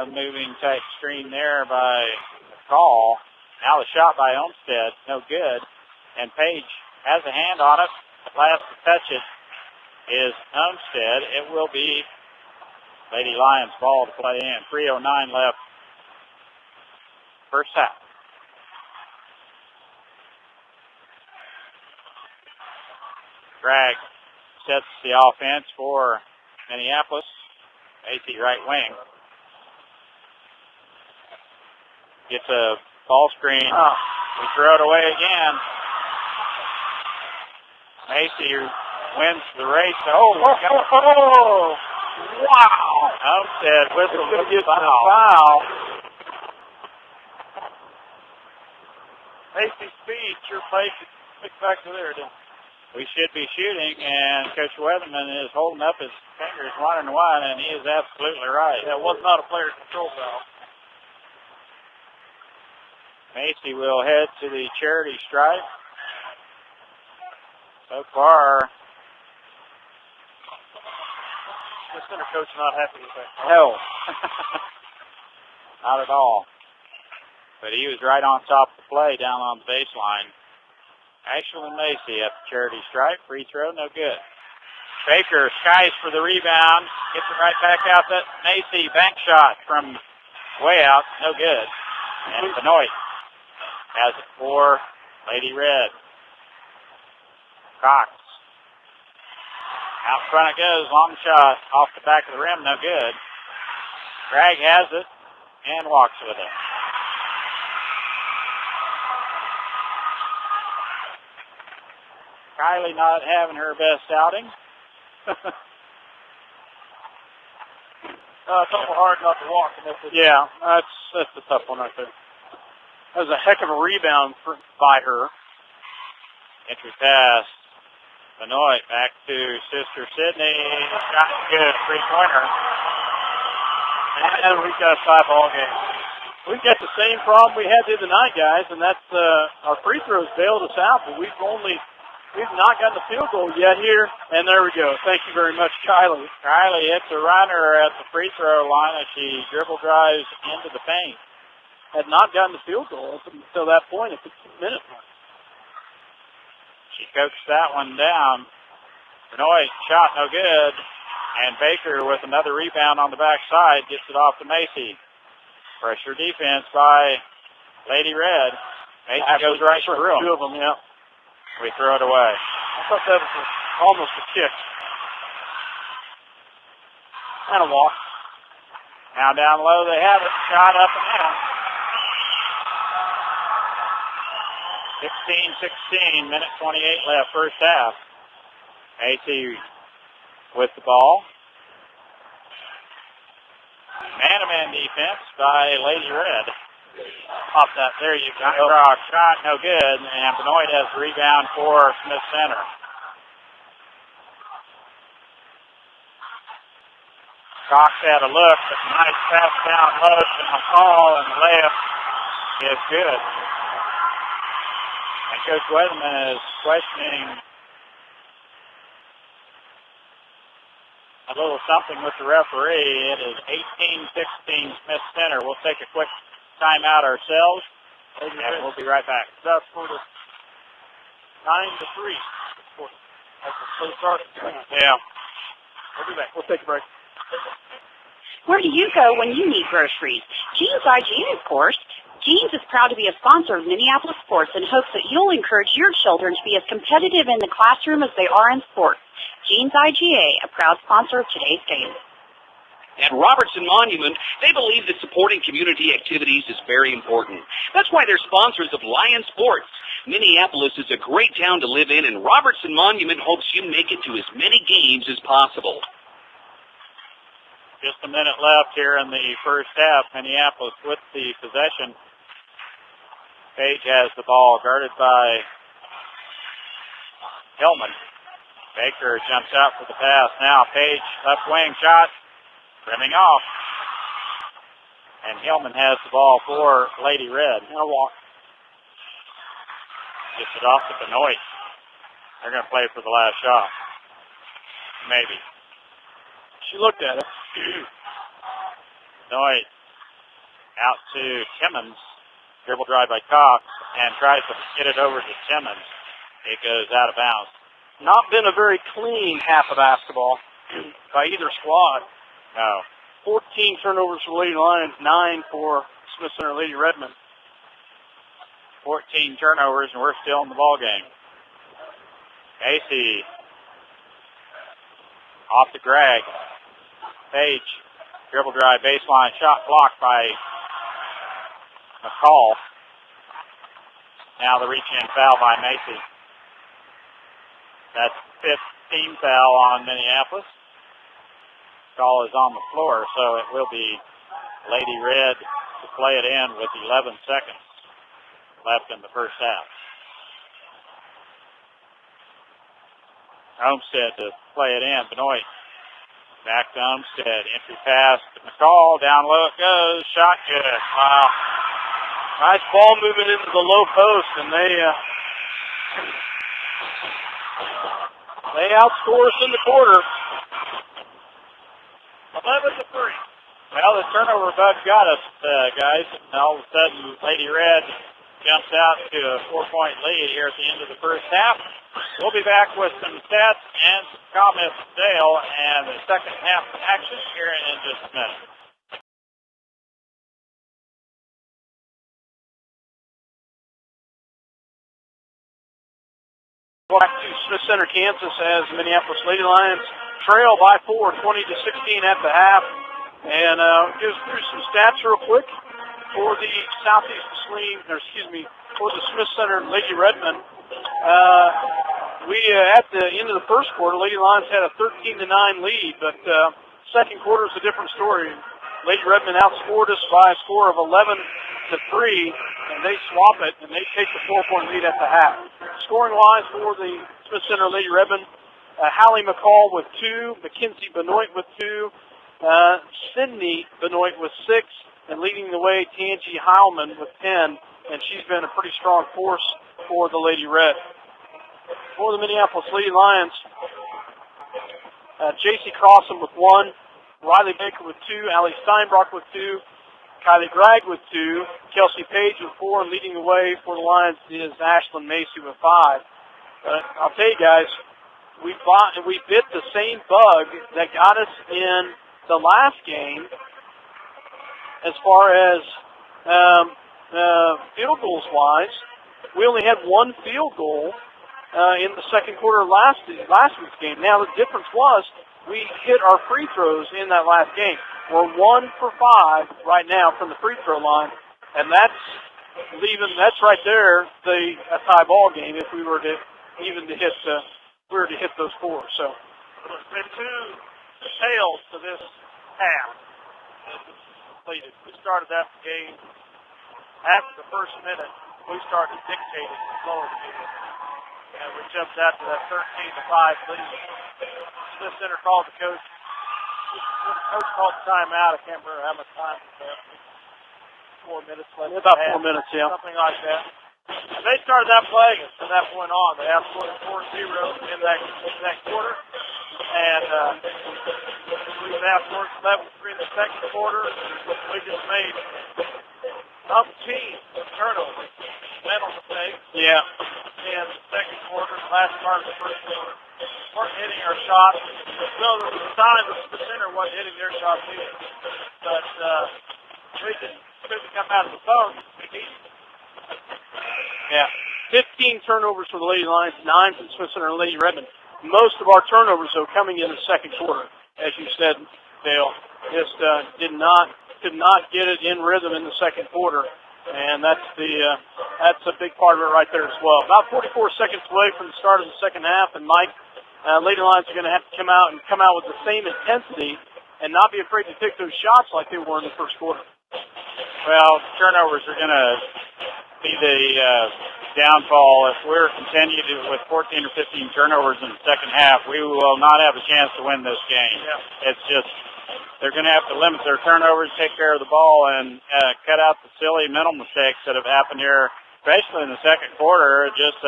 Moving tight screen there by McCall. Now the shot by Olmstead. No good. And Page has a hand on it. Last to touch it is Olmstead. It will be Lady Lions ball to play in. 3:09 left. First half. Drag sets the offense for Minneapolis. AC right wing. Gets a ball screen. We throw it away again. Macy wins the race. Oh, wow. Homestead whistle to the foul. Macy speed sure plays it back to there, didn't it? We should be shooting, and Coach Weatherman is holding up his fingers wondering why, and he is absolutely right. That was not a player control foul. Macy will head to the charity stripe. So far, The center coach not happy with that. no. Not at all. But he was right on top of the play down on the baseline. Ashland Macy at the charity stripe. Free throw, no good. Baker skies for the rebound. Gets it right back out to Macy. Bank shot from way out, no good. And Benoit has it for Lady Red. Cox. Out front it goes. Long shot off the back of the rim, no good. Bragg has it and walks with it. Kylie not having her best outing. It's awful hard not to walk. Yeah, that's a tough one right there. That was a heck of a rebound by her. Entry pass. Benoit back to Sister Sydney. Shot good. Three-pointer. And we've got a 5-ball game. We've got the same problem we had the other night, guys, and that's our free throws bailed us out, but we've not gotten the field goal yet here. And there we go. Thank you very much, Kylie. Kylie hits a runner at the free throw line as she dribble drives into the paint. Had not gotten the field goal up until that point at the 2-minute mark. She coaxed that one down. Benoit shot no good. And Baker with another rebound on the backside gets it off to Macy. Pressure defense by Lady Red. Macy goes right through them. Two of them, yeah. We throw it away. I thought that was almost a kick. And a walk. Now down low they have it. Shot up and in. 16-16, minute 28 left, first half. AC with the ball. Man-to-man defense by Lady Red. Pop that. There you go. Rock shot, no good. And Benoit has the rebound for Smith Center. Cox had a look, but nice pass down low to McCall, and the layup is good. And Coach Weatherman is questioning a little something with the referee. It is 18-16 Smith Center. We'll take a quick timeout ourselves, and we'll be right back. That's for the 9-3. That's a slow start. Yeah. We'll be back. We'll take a break. Where do you go when you need groceries? Jeans IGA, of course. Jeans is proud to be a sponsor of Minneapolis sports and hopes that you'll encourage your children to be as competitive in the classroom as they are in sports. Jeans IGA, a proud sponsor of today's game. At Robertson Monument, they believe that supporting community activities is very important. That's why they're sponsors of Lion Sports. Minneapolis is a great town to live in, and Robertson Monument hopes you make it to as many games as possible. Just a minute left here in the first half. Minneapolis with the possession. Page has the ball, guarded by Hillman. Baker jumps out for the pass. Now Page, left wing shot, rimming off. And Hillman has the ball for Lady Red. And a walk. Gets it off to Benoit. They're going to play for the last shot. Maybe. She looked at it. Benoit out to Timmons. Dribble drive by Cox and tries to get it over to Timmons. It goes out of bounds. Not been a very clean half of basketball by either squad. No. 14 turnovers for Lady Lions, 9 for Smith Center Lady Redmond. 14 turnovers, and we're still in the ball game. Casey off the Gregg. Page, dribble drive, baseline, shot blocked by McCall. Now the reach-in foul by Macy. That's 15th foul on Minneapolis. Call is on the floor, so it will be Lady Red to play it in with 11 seconds left in the first half. Homestead to play it in. Benoit back to Homestead. Entry pass to McCall. Down low it goes. Shot good. Wow. Nice ball moving into the low post, and they outscore us in the quarter. 11-3. Well, the turnover bug got us, guys. And all of a sudden, Lady Red jumps out to a 4-point lead here at the end of the first half. We'll be back with some stats and some comments from Dale and the second half action here in just a minute. Back to Smith Center, Kansas, as the Minneapolis Lady Lions trail by 4, 20-16 at the half. And gives through some stats real quick for the for the Smith Center Lady Redmond. At the end of the first quarter, Lady Lions had a 13-9 lead, but second quarter is a different story. Lady Redmond outscored us by a score of 11-3, and they swap it, and they take the 4-point lead at the half. Scoring-wise for the Smith Center Lady Redmond, Hallie McCall with 2, Mackenzie Benoit with 2, Sydney Benoit with 6, and leading the way, Tangi Heilman with 10, and she's been a pretty strong force for the Lady Red. For the Minneapolis Lady Lions, J.C. Crossan with 1, Riley Baker with 2, Allie Steinbrock with 2, Kylie Gregg with 2, Kelsey Page with 4, and leading the way for the Lions is Ashlyn Macy with 5. I'll tell you guys, we bit the same bug that got us in the last game as far as field goals wise. We only had 1 field goal in the second quarter of last week's game. Now the difference was we hit our free throws in that last game. We're 1 for 5 right now from the free throw line, and that's right there a tie ball game if we were to hit those 4. So there's been 2 tails to this half. We started that game after the first minute. We started dictating the flow of the game, and we jumped out to that 13-5 lead. Smith Center called the coach. The coach called the timeout. I can't remember how much time it was. 4 minutes left. About 4 minutes, yeah. Something like that. And they started that play from that point on. They outscored 4-0 in that quarter. And we outscored 11-3 in the second quarter. We just made umpteen turnovers, mental mistakes. Yeah. In the second quarter, last part of the first quarter, weren't hitting our shots. So there was a sign that the center wasn't hitting their shots either. But we couldn't come out of the phone. Yeah. 15 turnovers for the Lady Lions, 9 for the Smith Center and Lady Redmond. Most of our turnovers, though, coming in the second quarter, as you said, Dale, just could not get it in rhythm in the second quarter, and that's a big part of it right there as well. About 44 seconds away from the start of the second half, and Mike, Lady Lions are going to have to come out with the same intensity and not be afraid to take those shots like they were in the first quarter. Well, turnovers are going to be the downfall. If we're continuing with 14 or 15 turnovers in the second half, we will not have a chance to win this game. Yeah. It's just they're going to have to limit their turnovers, take care of the ball, and cut out the silly mental mistakes that have happened here, especially in the second quarter. Just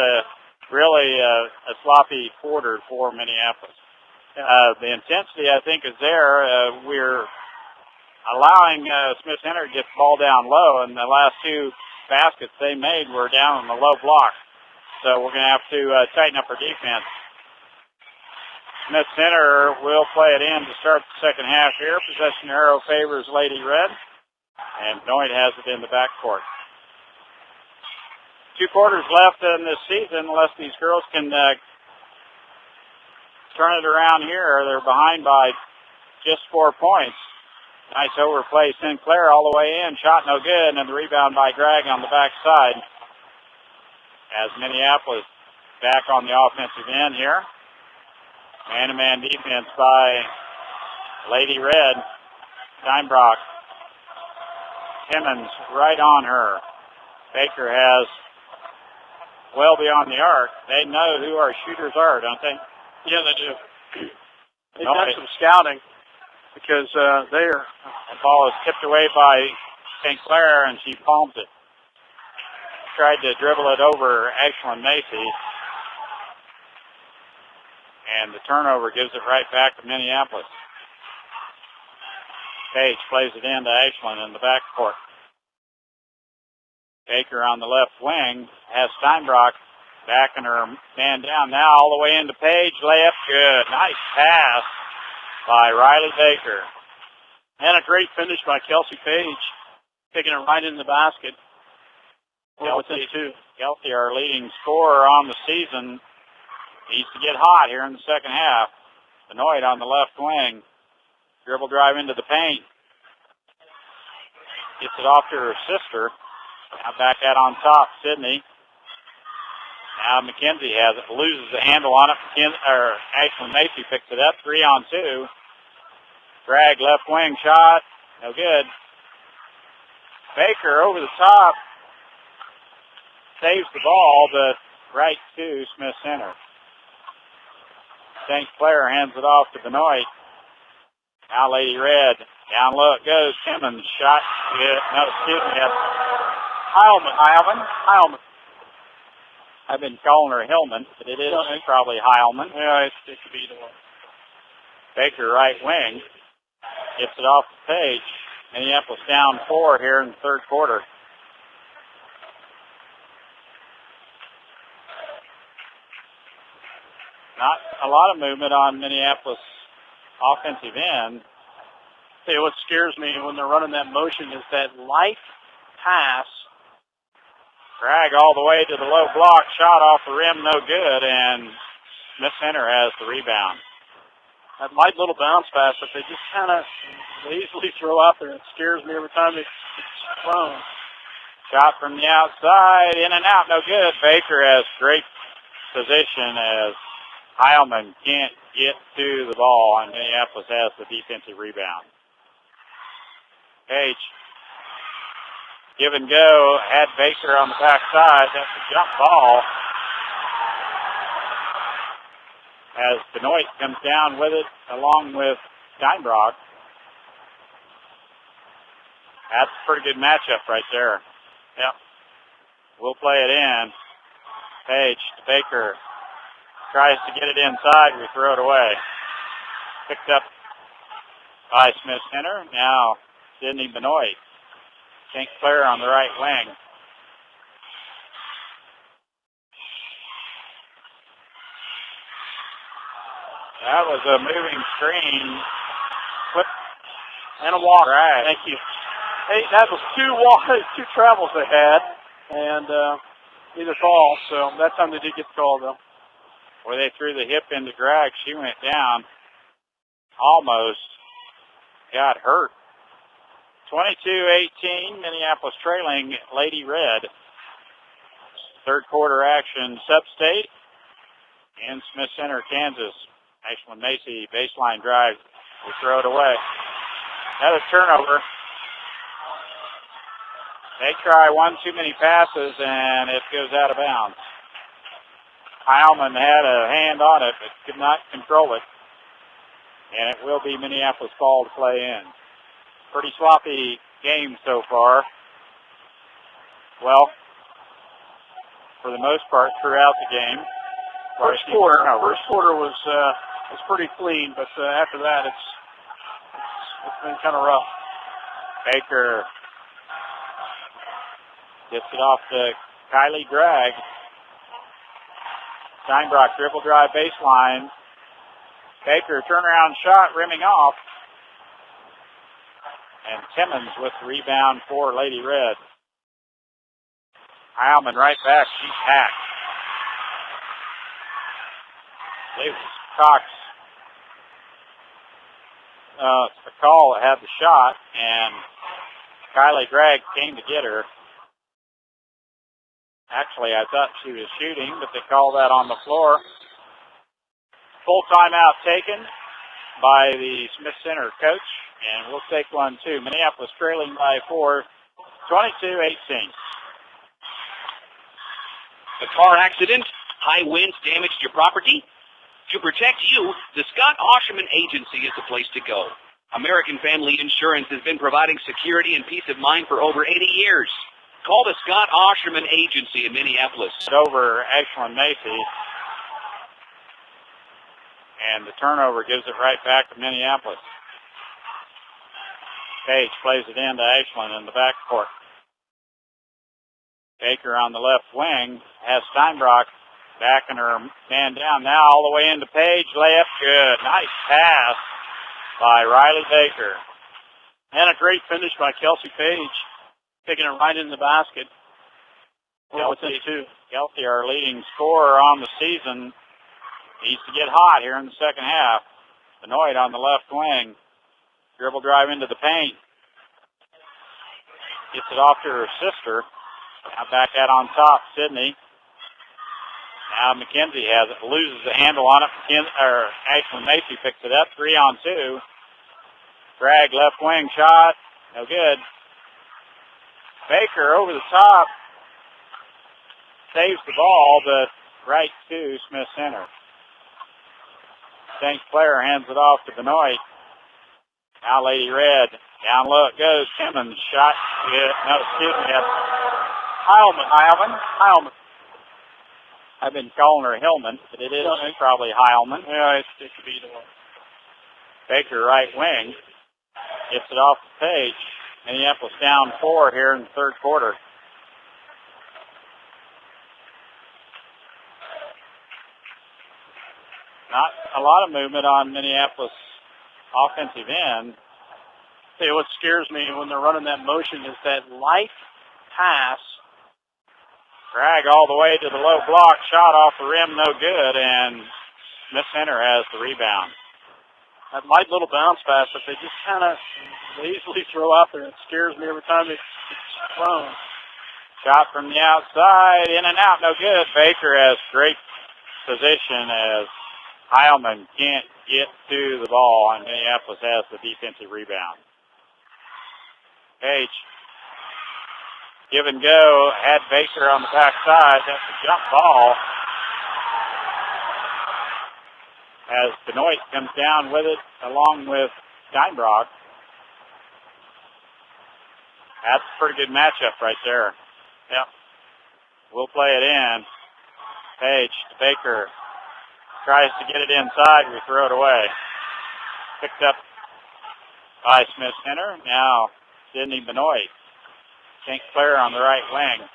really a sloppy quarter for Minneapolis. The intensity, I think, is there. We're allowing Smith Center to get the ball down low, and the last 2 baskets they made were down on the low block. So we're going to have to tighten up our defense. Smith Center will play it in to start the second half here. Possession arrow favors Lady Red, and Benoit has it in the backcourt. 2 quarters left in this season unless these girls can turn it around here. They're behind by just 4 points. Nice overplay, Sinclair all the way in. Shot no good, and the rebound by Gregg on the backside. As Minneapolis back on the offensive end here. Man-to-man defense by Lady Red. Steinbrock. Timmons right on her. Baker has well beyond the arc. They know who our shooters are, don't they? Yeah, they do. They've done some scouting. Because the ball is tipped away by St. Clair, and she palms it. tried to dribble it over Ashland Macy. And the turnover gives it right back to Minneapolis. Page plays it into Ashland in the backcourt. Baker on the left wing has Steinbrock backing her man down now all the way into Page. Layup good. Nice pass by Riley Baker. And a great finish by Kelsey Page, taking it right in the basket. Kelsey, our leading scorer on the season, needs to get hot here in the second half. Benoit on the left wing. Dribble drive into the paint. Gets it off to her sister. Now back out on top, Sydney. Now McKenzie has it, loses the handle on it. Ashland Macy picks it up, 3-on-2. Drag left wing shot, no good. Baker over the top, saves the ball, but right to Smith Center. St. Clair hands it off to Benoit. Now Lady Red, down low it goes. Timmons shot, good. No, excuse me, that's Heilman. I've been calling her Hillman, but it is probably Heilman. Yeah, it could be the one. Baker right wing. Gets it off the Page. Minneapolis down 4 here in the third quarter. Not a lot of movement on Minneapolis offensive end. Hey, what scares me when they're running that motion is that light pass. Drag all the way to the low block. Shot off the rim, no good, and Smith Center has the rebound. That light little bounce pass that they just kind of easily throw out there. It scares me every time it's thrown. Shot from the outside, in and out, no good. Baker has great position as Heilman can't get to the ball, and Minneapolis has the defensive rebound. Page, give and go, had Baker on the backside. That's a jump ball. As Benoit comes down with it, along with Steinbrock. That's a pretty good matchup right there. Yep. We'll play it in. Page to Baker. Tries to get it inside. We throw it away. Picked up by Smith Center. Now Sydney Benoit. St. Clair on the right wing. That was a moving screen. Flip and a walk. Right. Thank you. Hey, that was two travels they had, and either call. So that time they did get the call, though. Where they threw the hip into drag, she went down. Almost got hurt. 22-18, Minneapolis trailing Lady Red. Third quarter action, SubState in Smith Center, Kansas. Ashland Macy baseline drive. We throw it away. Another turnover. They try one too many passes, and it goes out of bounds. Heilman had a hand on it, but could not control it. And it will be Minneapolis ball to play in. Pretty sloppy game so far. Well, for the most part, throughout the game. First quarter was pretty clean, but after that, it's been kind of rough. Baker gets it off to Kylie Drag. Steinbrock dribble drive baseline. Baker turnaround shot rimming off. And Timmons with the rebound for Lady Red. Heilman right back. She's hacked. I believe it was Cox. It's the call that had the shot, and Kylie Drag came to get her. Actually, I thought she was shooting, but they called that on the floor. Full timeout taken by the Smith Center coach, and we'll take one too. Minneapolis trailing by 4, 22-18. A car accident? High winds damaged your property? To protect you, the Scott Osherman Agency is the place to go. American Family Insurance has been providing security and peace of mind for over 80 years. Call the Scott Osherman Agency in Minneapolis. Over Ashland Macy. And the turnover gives it right back to Minneapolis. Page plays it into Ashland in the backcourt. Baker on the left wing has Steinbrock backing her man down now all the way into Page. Layup good. Nice pass by Riley Baker. And a great finish by Kelsey Page, taking it right in the basket. Kelsey, our leading scorer on the season, needs to get hot here in the second half. Benoit on the left wing. Dribble drive into the paint. Gets it off to her sister. Now back out on top, Sydney. Now McKenzie has it. Loses the handle on it. Ashland Macy picks it up. 3-on-2. Drag left wing shot. No good. Baker over the top. Saves the ball, but right to Smith Center. St. Clair hands it off to Benoit. Now Lady Red. Down low it goes. Timmons shot. Good. No, excuse me. That's Heilman. I've been calling her Hillman, but it is probably Heilman. Yeah, it could be the one. Baker right wing. Gets it off the Page. Minneapolis down 4 here in the third quarter. Not a lot of movement on Minneapolis offensive end. Hey, what scares me when they're running that motion is that light pass. Drag all the way to the low block. Shot off the rim, no good, and Smith Center has the rebound. That light little bounce pass that they just kind of easily throw out there. It scares me every time it's thrown. Shot from the outside, in and out, no good. Baker has great position as Heilman can't get to the ball, and Minneapolis has the defensive rebound. Page, give and go, had Baker on the backside. That's a jump ball. As Benoit comes down with it, along with Steinbrock. That's a pretty good matchup right there. Yep. We'll play it in. Page to Baker. Tries to get it inside. We throw it away. Picked up by Smith Center. Now Sydney Benoit. St. Clair on the right wing.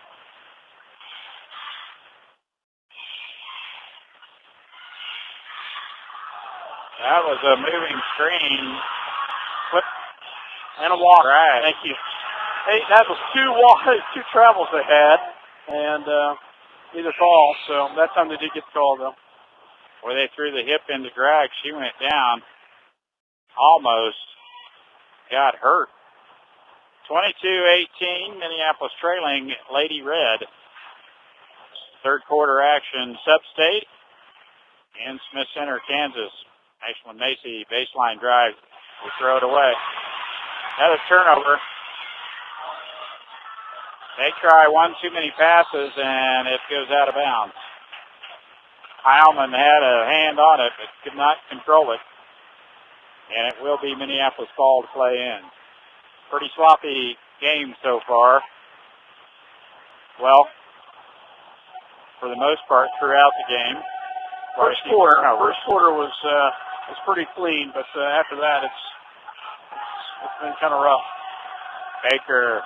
That was a moving screen. Flip and a walk. Right. Thank you. Hey, that was two travels they had, and neither call. So that time they did get the call, though. Where they threw the hip into drag, she went down. Almost got hurt. 22-18, Minneapolis trailing Lady Red. Third quarter action, SubState in Smith Center, Kansas. Ashland Macy baseline drive. We throw it away. Another turnover. They try one too many passes, and it goes out of bounds. Heilman had a hand on it, but could not control it. And it will be Minneapolis ball to play in. Pretty sloppy game so far. Well, for the most part, throughout the game. First quarter was pretty clean, but after that, it's been kind of rough. Baker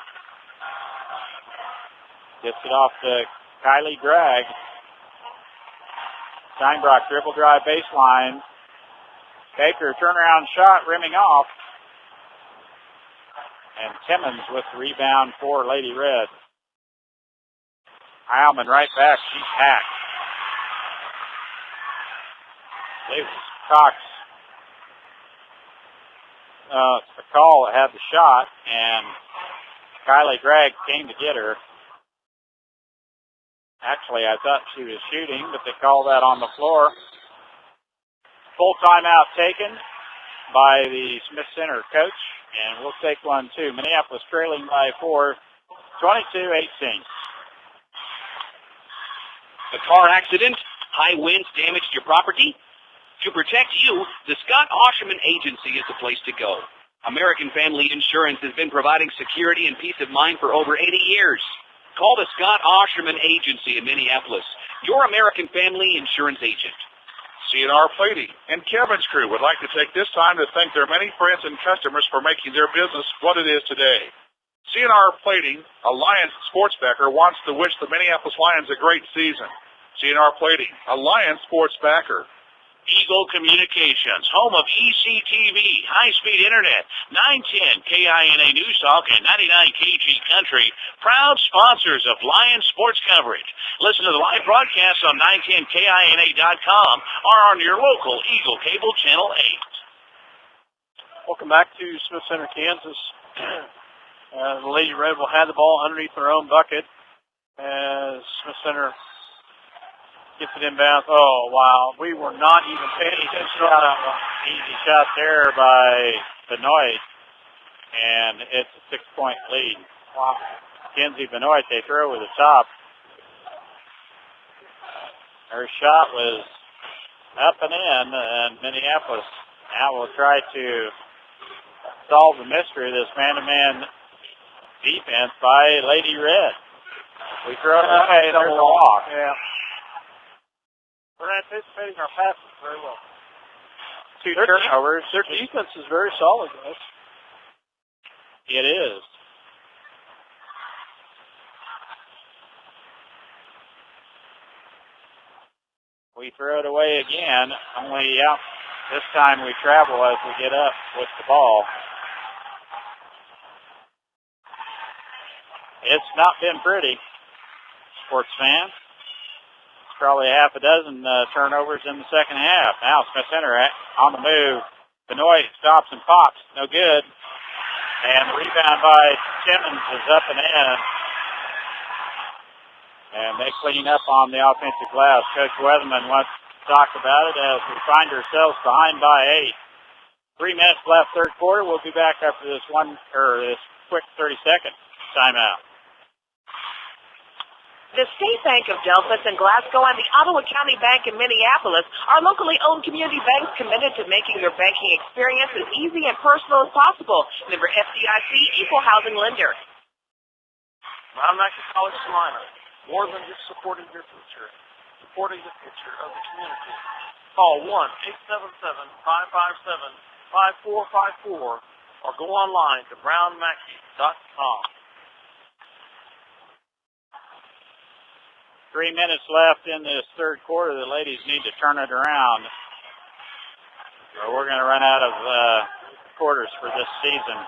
gets it off to Kylie Drag. Steinbrock dribble drive baseline. Baker turnaround shot rimming off. And Timmons with the rebound for Lady Red. Heilman right back. She's hacked. Davis Cox. It's the call that had the shot, and Kylie Drag came to get her. Actually, I thought she was shooting, but they called that on the floor. Full timeout taken by the Smith Center coach, and we'll take one too. Minneapolis trailing by 4, 22-18. A car accident? High winds damaged your property? To protect you, the Scott Osherman Agency is the place to go. American Family Insurance has been providing security and peace of mind for over 80 years. Call the Scott Osherman Agency in Minneapolis, your American Family Insurance agent. CNR Plating and Kevin's crew would like to take this time to thank their many friends and customers for making their business what it is today. CNR Plating, a Lions sports backer, wants to wish the Minneapolis Lions a great season. CNR Plating, a Lions sports backer. Eagle Communications, home of ECTV, high-speed internet, 910 KINA News Talk and 99 KG Country, proud sponsors of Lions sports coverage. Listen to the live broadcast on 910KINA.com or on your local Eagle Cable Channel 8. Welcome back to Smith Center, Kansas. The Lady Red will have the ball underneath their own bucket as Smith Center gets it inbound. Oh, wow. We were not even paying attention to that one. Easy shot there by Benoit, and it's a 6-point lead. Wow. Kenzie Benoit, they throw with the top. Her shot was up and in, and Minneapolis now will try to solve the mystery of this man-to-man defense by Lady Red. We throw it away, there's a walk. Yeah. We're anticipating our passes very well. Two turnovers. Their defense is very solid, guys. It is. We throw it away again, only this time we travel as we get up with the ball. It's not been pretty, sports fans. Probably half a dozen turnovers in the second half. Now Smith Center on the move. Benoit stops and pops. No good. And the rebound by Timmons is up and in. And they clean up on the offensive glass. Coach Weatherman wants to talk about it as we find ourselves behind by 8. 3 minutes left, third quarter. We'll be back after this quick 30-second timeout. The State Bank of Delphos and Glasgow and the Ottawa County Bank in Minneapolis are locally owned community banks committed to making your banking experience as easy and personal as possible. Member FDIC, equal housing lender. Brown Mackie College Salina, more than just supporting your future, supporting the future of the community. Call 1-877-557-5454 or go online to brownmackie.com. 3 minutes left in this third quarter. The ladies need to turn it around. So we're going to run out of quarters for this season.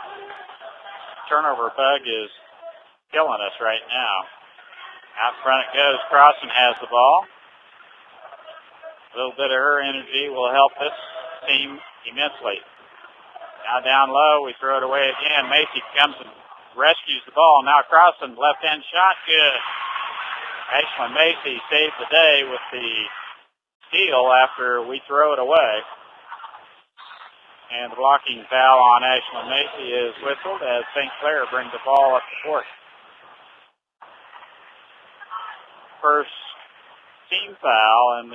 Turnover bug is killing us right now. Out front it goes. Crossan has the ball. A little bit of her energy will help this team immensely. Now down low, we throw it away again. Macy comes and rescues the ball. Now Crossan, left-hand shot, good. Ashlyn Macy saved the day with the steal after we throw it away. And the blocking foul on Ashlyn Macy is whistled as St. Clair brings the ball up the court. First team foul and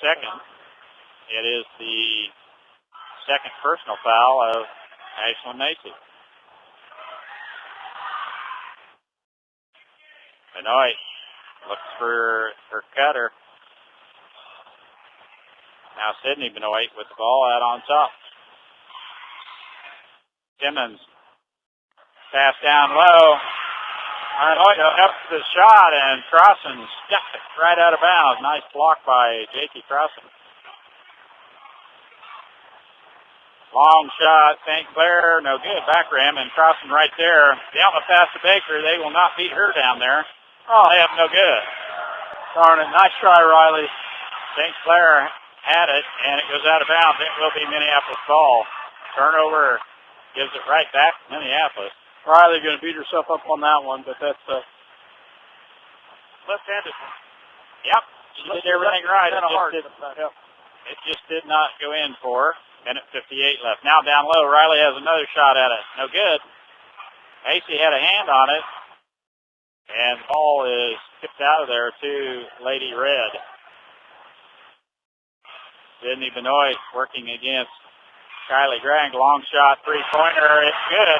second. It is the second personal foul of Ashlyn Macy. Benoit looks for her cutter. Now Sydney Benoit with the ball out on top. Timmons pass down low. Benoit up the shot and Crossan stuck it right out of bounds. Nice block by J.T. Crossan. Long shot, St. Clair, no good. Back rim, and Crossan right there. Down the pass to Baker. They will not beat her down there. Oh, they have no good. Darn it. Nice try, Riley. St. Clair had it, and it goes out of bounds. It will be Minneapolis ball. Turnover gives it right back to Minneapolis. Riley going to beat herself up on that one, but that's left-handed one. Yep. She did everything right. It just did not go in for her. Minute 58 left. Now down low, Riley has another shot at it. No good. Macy had a hand on it. And the ball is kicked out of there to Lady Red. Sydney Benoit working against Kylie Grange. Long shot, three-pointer. It's good.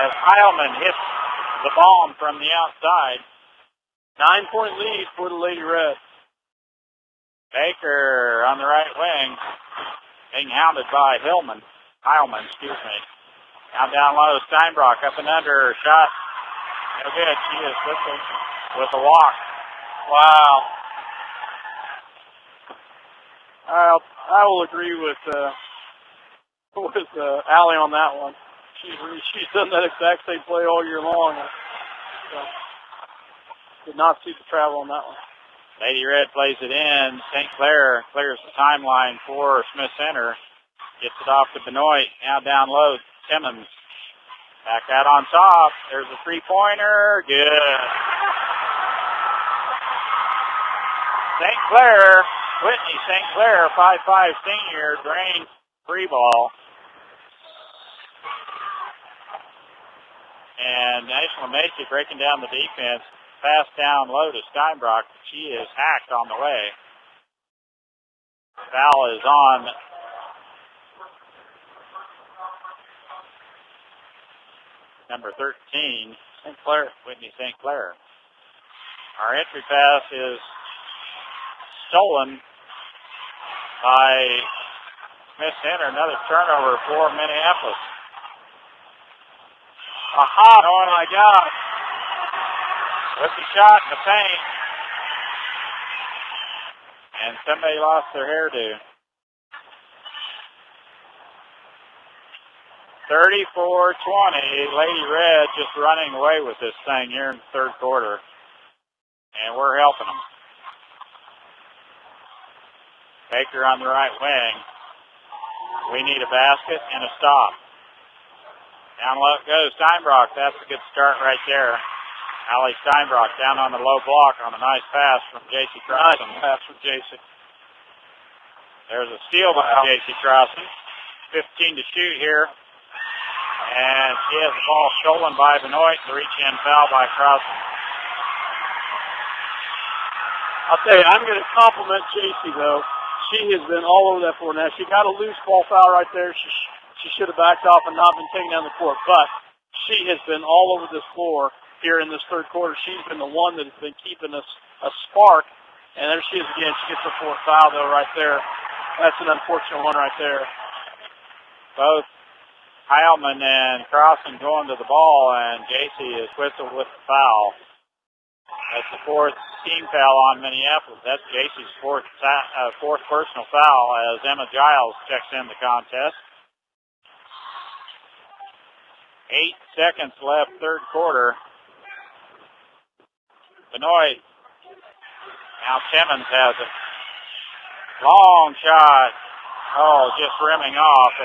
As Heilman hits the bomb from the outside. 9-point lead for the Lady Red. Baker on the right wing, being hounded by Heilman, excuse me. Now down low, Steinbrock up and under, shot. No good. She is with a walk. Wow. I will agree with Allie on that one. She's done that exact same play all year long. So, did not see the travel on that one. Lady Red plays it in. St. Clair clears the timeline for Smith Center. Gets it off to Benoit. Now down low, Timmons. Back out on top. There's a three-pointer. Good. St. Clair, Whitney St. Clair, 5'5" senior, drained free ball. And National Macy breaking down the defense. Pass down low to Steinbrock. She is hacked on the way. Foul is on number 13, St. Clair, Whitney St. Clair. Our entry pass is stolen by Smith Center. Another turnover for Minneapolis. Aha! Oh my God! With the shot in the paint. And somebody lost their hairdo. 34-20. Lady Red just running away with this thing here in the third quarter. And we're helping them. Baker on the right wing. We need a basket and a stop. Down low it goes. Steinbrock. That's a good start right there. Allie Steinbrock down on the low block on a nice pass from J.C. Crossan. Nice pass from J.C. There's a steal by J.C. Crossan. 15 to shoot here. And she has the ball stolen by Benoit. The reach-in foul by Crossan. I'll tell you, I'm going to compliment J.C. though. She has been all over that floor. Now, she got a loose ball foul right there. She should have backed off and not been taken down the court. But she has been all over this floor here in this third quarter. She's been the one that has been keeping us a spark. And there she is again. She gets her fourth foul, though, right there. That's an unfortunate one right there. Both Heilman and Crossan going to the ball, and J.C. is whistled with the foul. That's the fourth team foul on Minneapolis. That's J.C.'s fourth personal foul as Emma Giles checks in the contest. 8 seconds left, third quarter. Benoit. Now Timmons has it. Long shot. Oh, just rimming off.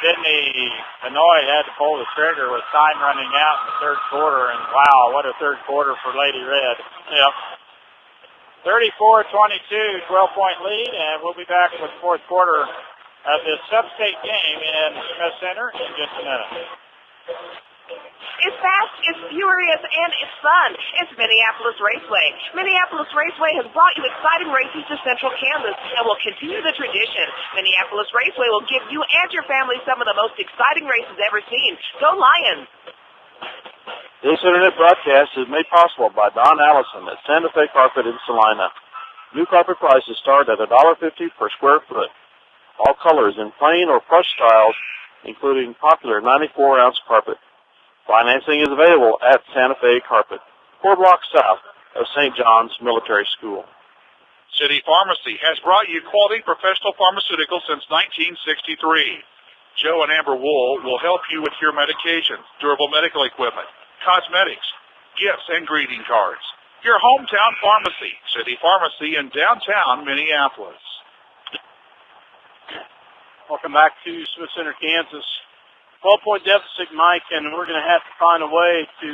Sydney Benoit had to pull the trigger with time running out in the third quarter, and wow, what a third quarter for Lady Red. Yep. 34-22, 12-point lead, and we'll be back with the fourth quarter of this SubState game in Smith Center in just a minute. It's fast, it's furious, and it's fun. It's Minneapolis Raceway. Minneapolis Raceway has brought you exciting races to Central Kansas and will continue the tradition. Minneapolis Raceway will give you and your family some of the most exciting races ever seen. Go Lions! This internet broadcast is made possible by Don Allison at Santa Fe Carpet in Salina. New carpet prices start at $1.50 per square foot. All colors in plain or plush styles, including popular 94-ounce carpet. Financing is available at Santa Fe Carpet, 4 blocks south of St. John's Military School. City Pharmacy has brought you quality professional pharmaceuticals since 1963. Joe and Amber Wool will help you with your medications, durable medical equipment, cosmetics, gifts, and greeting cards. Your hometown pharmacy, City Pharmacy in downtown Minneapolis. Welcome back to Smith Center, Kansas. 12-point deficit, Mike, and we're going to have to find a way to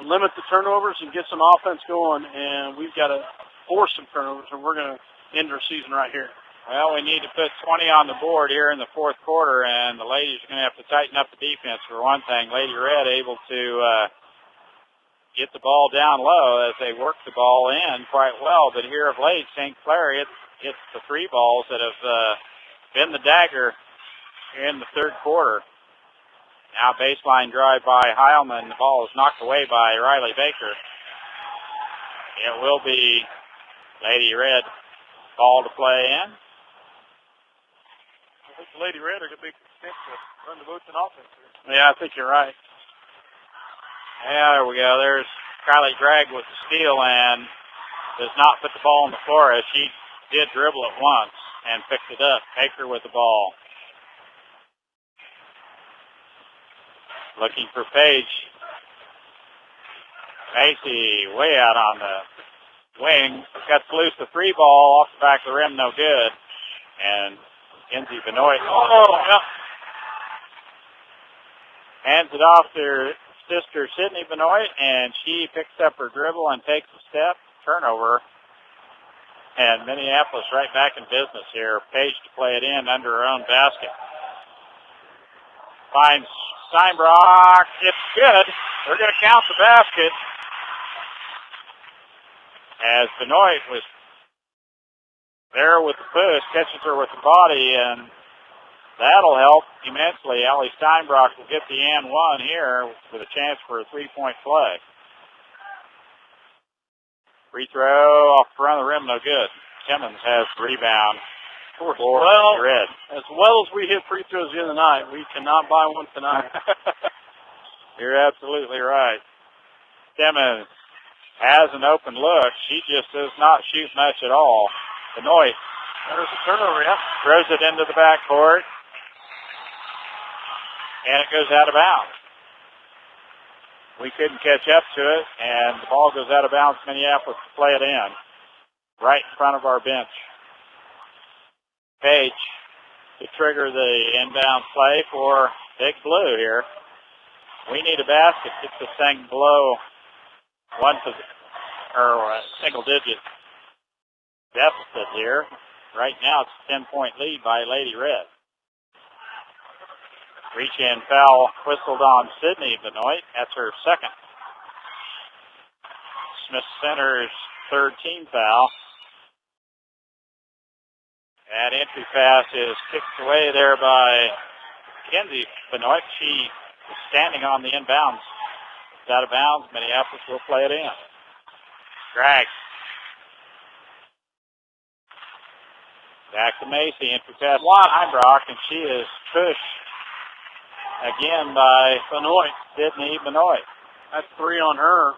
limit the turnovers and get some offense going, and we've got to force some turnovers, and we're going to end our season right here. Well, we need to put 20 on the board here in the fourth quarter, and the ladies are going to have to tighten up the defense for one thing. Lady Red able to get the ball down low as they work the ball in quite well, but here of late, St. Clair hits the three balls that have been the dagger in the third quarter. Now baseline drive by Heilman. The ball is knocked away by Riley Baker. It will be Lady Red ball to play in. I think the Lady Red are going to be content to run the boots and offense here. Yeah, I think you're right. Yeah, there we go. There's Kylie Gregg with the steal and does not put the ball on the floor as she did dribble it once and picked it up. Baker with the ball. Looking for Page. Macy way out on the wing. Cuts loose the three ball off the back of the rim, no good. And Kenzie Benoit hands it off to her sister Sydney Benoit, and she picks up her dribble and takes a step. Turnover. And Minneapolis right back in business here. Page to play it in under her own basket. Finds Steinbrock. It's good. They're going to count the basket. As Benoit was there with the push, catches her with the body, and that'll help immensely. Allie Steinbrock will get the and one here with a chance for a three-point play. Free throw off the front of the rim, no good. Timmons has the rebound. For Red. As well as we hit free throws the other night, we cannot buy one tonight. You're absolutely right. Timmons has an open look. She just does not shoot much at all. Benoit. There's a turnover, yeah. Throws it into the backcourt. And it goes out of bounds. We couldn't catch up to it, and the ball goes out of bounds. Minneapolis to play it in. Right in front of our bench. Page to trigger the inbound play for Big Blue here. We need a basket. Get this thing below single-digit deficit here. Right now, it's a 10-point lead by Lady Red. Reach-in foul whistled on Sydney Benoit. That's her second. Smith Center's third team foul. That entry pass is kicked away there by Kenzie Benoit. She is standing on the inbounds. It's out of bounds. Minneapolis will play it in. Drag. Back to Macy. Entry pass to Steinbrock, and she is pushed again by Benoit. Sydney Benoit. That's three on her.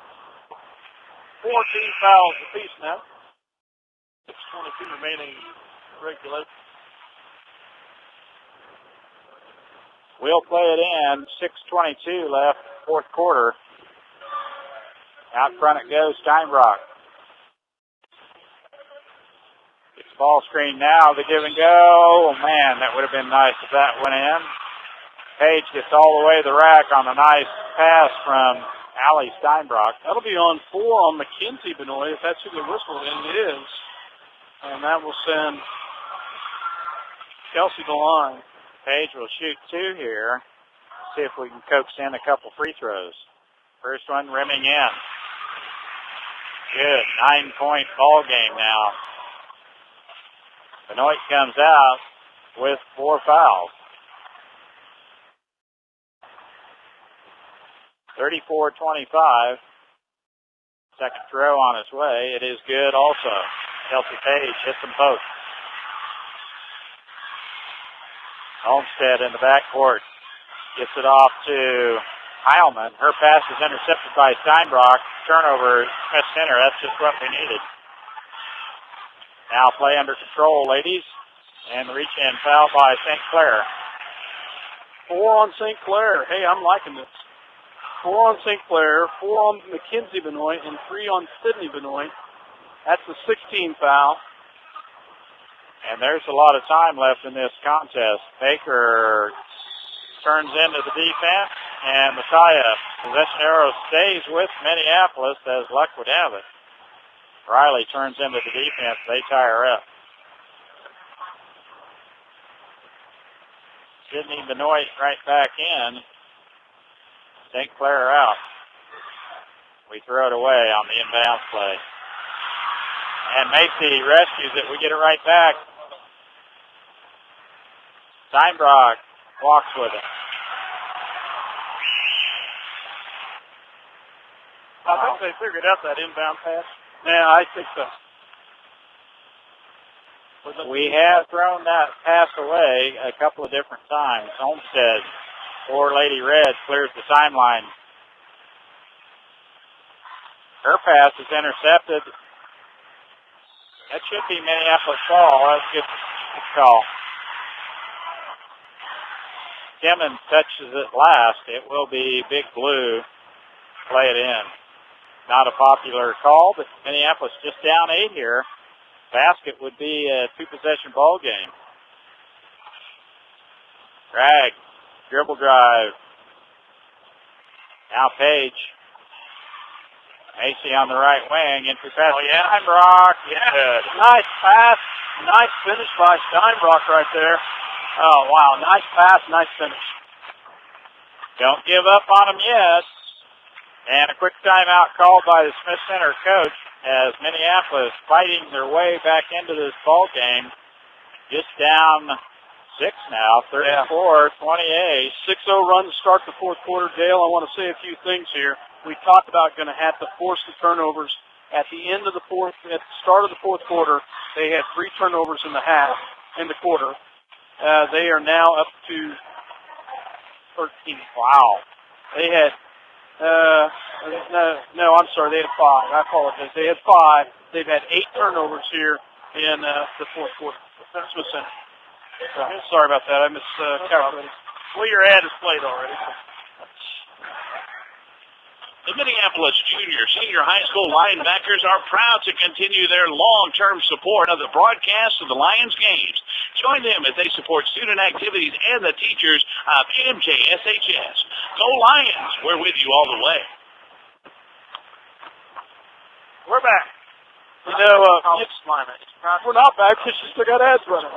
14 fouls apiece now. 6:22 remaining regulation. We'll play it in. 6:22 left, fourth quarter. Out front it goes, Steinbrock. It's ball screen now, the give and go. Oh, man, that would have been nice if that went in. Page gets all the way to the rack on a nice pass from Allie Steinbrock. That'll be on 4 on Mackenzie Benoit, if that's who they whistled, and it is. And that will send Kelsey to the line. Page will shoot 2 here. See if we can coax in a couple free throws. First one rimming in. Good. 9-point ball game now. Benoit comes out with 4 fouls. 34-25. Second throw on its way. It is good also. Kelsey Page hits them both. Olmstead in the backcourt. Gets it off to Heilman. Her pass is intercepted by Steinbrock. Turnover, Smith Center. That's just what we needed. Now play under control, ladies. And the reach-in foul by St. Clair. 4 on St. Clair. Hey, I'm liking this. 4 on St. Clair, 4 on Mackenzie Benoit, and 3 on Sydney Benoit. That's the 16 foul. And there's a lot of time left in this contest. Baker turns into the defense, and Messiah, possession arrow stays with Minneapolis as luck would have it. Riley turns into the defense. They tie her up. Sydney Benoit right back in. St. Clair out. We throw it away on the inbounds play. And Macy rescues it. We get it right back. Steinbrock walks with it. I think they figured out that inbound pass. Yeah, I think so. We have thrown that pass away a couple of different times. Homestead or Lady Red clears the timeline. Her pass is intercepted. That should be Minneapolis ball. That's a good call. Timmons touches it last. It will be Big Blue. Play it in. Not a popular call, but Minneapolis just down 8 here. Basket would be a 2-possession ball game. Drag. Dribble drive. Now Page. Macy on the right wing. Entry pass. Oh, yeah. Steinbrock. Yeah. Good. Nice pass. Nice finish by Steinbrock right there. Oh, wow. Nice pass. Nice finish. Don't give up on them yet. And a quick timeout called by the Smith Center coach as Minneapolis fighting their way back into this ball game. Just down 6 now, 34-28. 6-0 run to start the fourth quarter. Dale, I want to say a few things here. We talked about going to have to force the turnovers at the end of the fourth. At the start of the fourth quarter, they had 3 turnovers in the quarter. They are now up to 13. Wow. They had no, I'm sorry. They had 5. I apologize. They had 5. They've had 8 turnovers here in the fourth quarter. Smith Center. Sorry about that. I miscalculated. Well, your ad is played already. The Minneapolis Junior Senior High School linebackers are proud to continue their long-term support of the broadcast of the Lions games. Join them as they support student activities and the teachers of MJSHS. Go Lions! We're with you all the way. We're back. You know, we're not back because you still got ads running.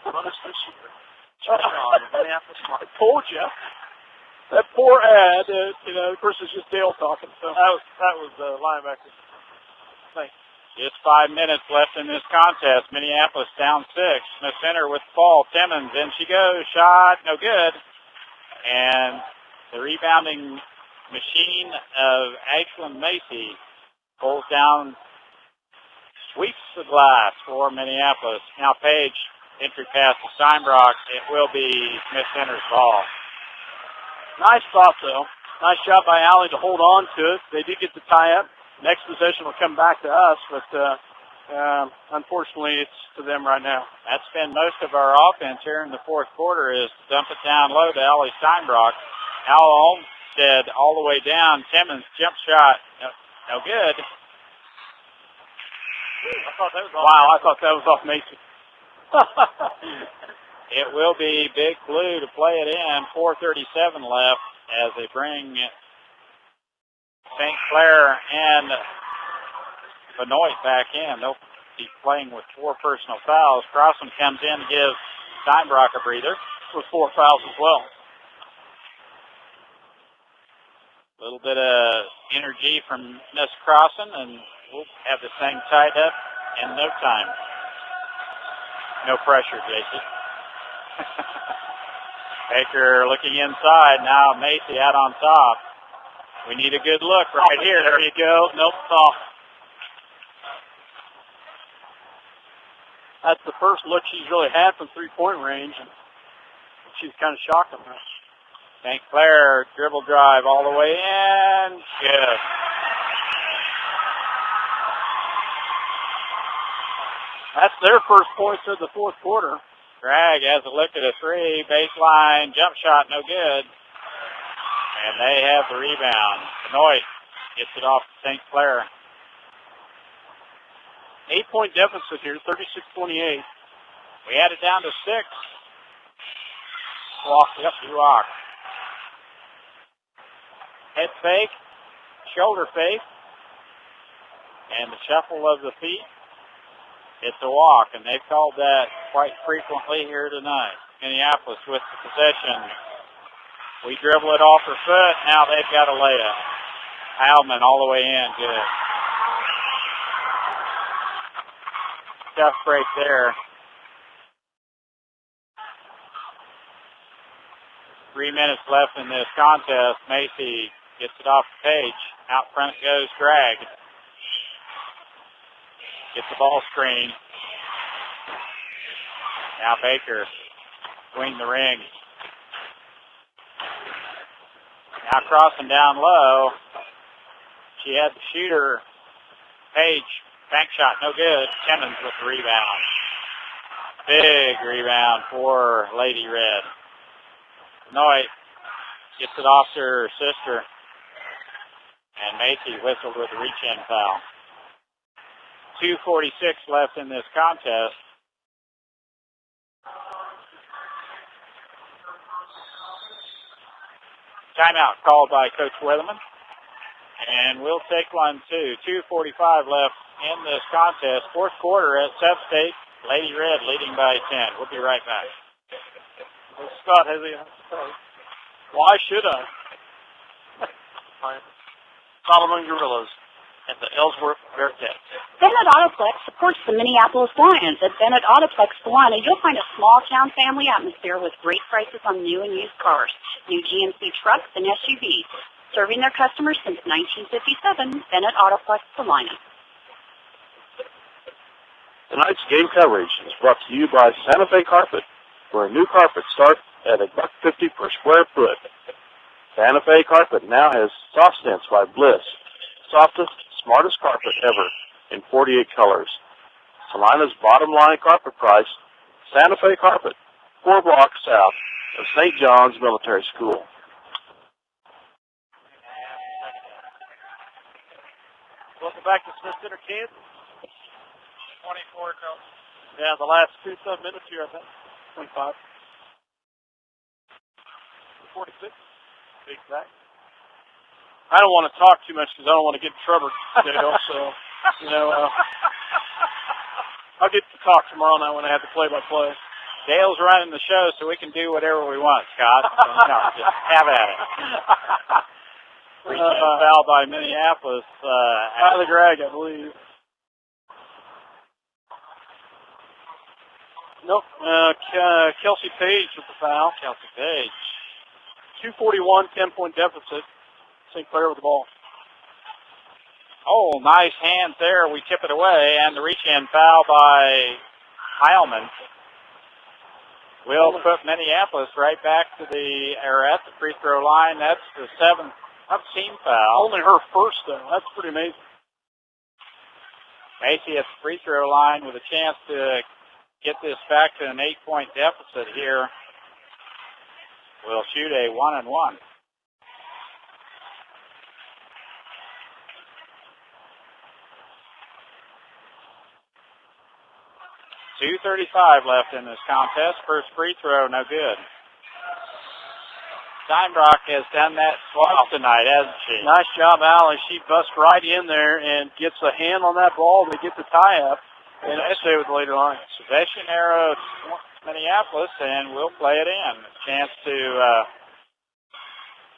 I told you. That poor ad, of course, it's just Dale talking. So that was the linebacker. Thanks. Just 5 minutes left in this contest. Minneapolis down 6. Smith Center with the ball. Timmons, in she goes. Shot, no good. And the rebounding machine of Ashlyn Macy pulls down, sweeps the glass for Minneapolis. Now Page, entry pass to Steinbrock. It will be Smith Center's ball. Nice stop, though. Nice job by Allie to hold on to it. They did get the tie-up. Next possession will come back to us, but unfortunately it's to them right now. That's been most of our offense here in the fourth quarter is to dump it down low to Allie Steinbrock. Al Olmstead all the way down. Timmons jump shot. No good. I thought that was off Macy. It will be Big Blue to play it in. 4:37 left as they bring St. Clair and Benoit back in. They'll be playing with 4 personal fouls. Crossan comes in to give Steinbrock a breather with 4 fouls as well. A little bit of energy from Miss Crossan, and we'll have this thing tied up in no time. No pressure, JC. Baker looking inside. Now Macy out on top. We need a good look right here. There you go. Nope, off. That's the first look she's really had from three-point range, and she's kind of shocked on that. St. Clair dribble drive all the way in. Good. That's their first points of the fourth quarter. Drag has a look at a 3. Baseline jump shot, no good. And they have the rebound. Benoit gets it off to St. Clair. 8-point deficit here, 36-28. We had it down to 6. Walk, yep, rock. Head fake, shoulder fake, and the shuffle of the feet. It's a walk, and they've called that quite frequently here tonight. Minneapolis with the possession. We dribble it off her foot. Now they've got a layup. Heilman all the way in. Good. Tough break there. 3 minutes left in this contest. Macy gets it off the Page. Out front goes Greg. Gets the ball screen. Now Baker between the rings. Now crossing down low. She had the shooter. Page, bank shot, no good. Timmons with the rebound. Big rebound for Lady Red. Benoit gets it off to her sister. And Macy whistled with a reach-in foul. 2:46 left in this contest. Timeout called by Coach Weatherman. And we'll take one too. 2:45 left in this contest. Fourth quarter at SubState. Lady Red leading by 10. We'll be right back. Well, Scott has a... Why should I? Solomon Gorillas at the Ellsworth Bearcats. Bennett Autoplex supports the Minneapolis Lions. At Bennett Autoplex Salina, you'll find a small-town family atmosphere with great prices on new and used cars, new GMC trucks, and SUVs. Serving their customers since 1957, Bennett Autoplex Salina. Tonight's game coverage is brought to you by Santa Fe Carpet, where new carpet starts at $1.50 per square foot. Santa Fe Carpet now has Soft Sense by Bliss, softest, smartest carpet ever in 48 colors. Salina's bottom line carpet price, Santa Fe Carpet, 4 blocks south of St. John's Military School. Welcome back to Smith Center, Kansas. 24, Coach. Yeah, the last 2 minutes here, I think. 25. 46. Big back. I don't want to talk too much because I don't want to get in trouble, Dale, so, I'll get to talk tomorrow night when I have the play-by-play. Dale's running the show, so we can do whatever we want, Scott. So, just have at it. Foul by Minneapolis. Out of the Greg, I believe. Nope. Kelsey Page with the foul. Kelsey Page. 2:41, 10-point deficit. St. Clair with the ball. Oh, nice hands there. We tip it away, and the reach-in foul by Heilman will put Minneapolis right back to at the free throw line. That's the 7th team foul. Only her first, though. That's pretty amazing. Macy at the free throw line with a chance to get this back to an 8-point deficit here. We'll shoot a 1-and-1. .235 left in this contest. First free throw, no good. Steinbrock has done that well tonight, hasn't she? Nice job, Allie. She busts right in there and gets a hand on that ball to get the tie-up. And I stay with the later line. Possession arrow Minneapolis, and we'll play it in. A chance to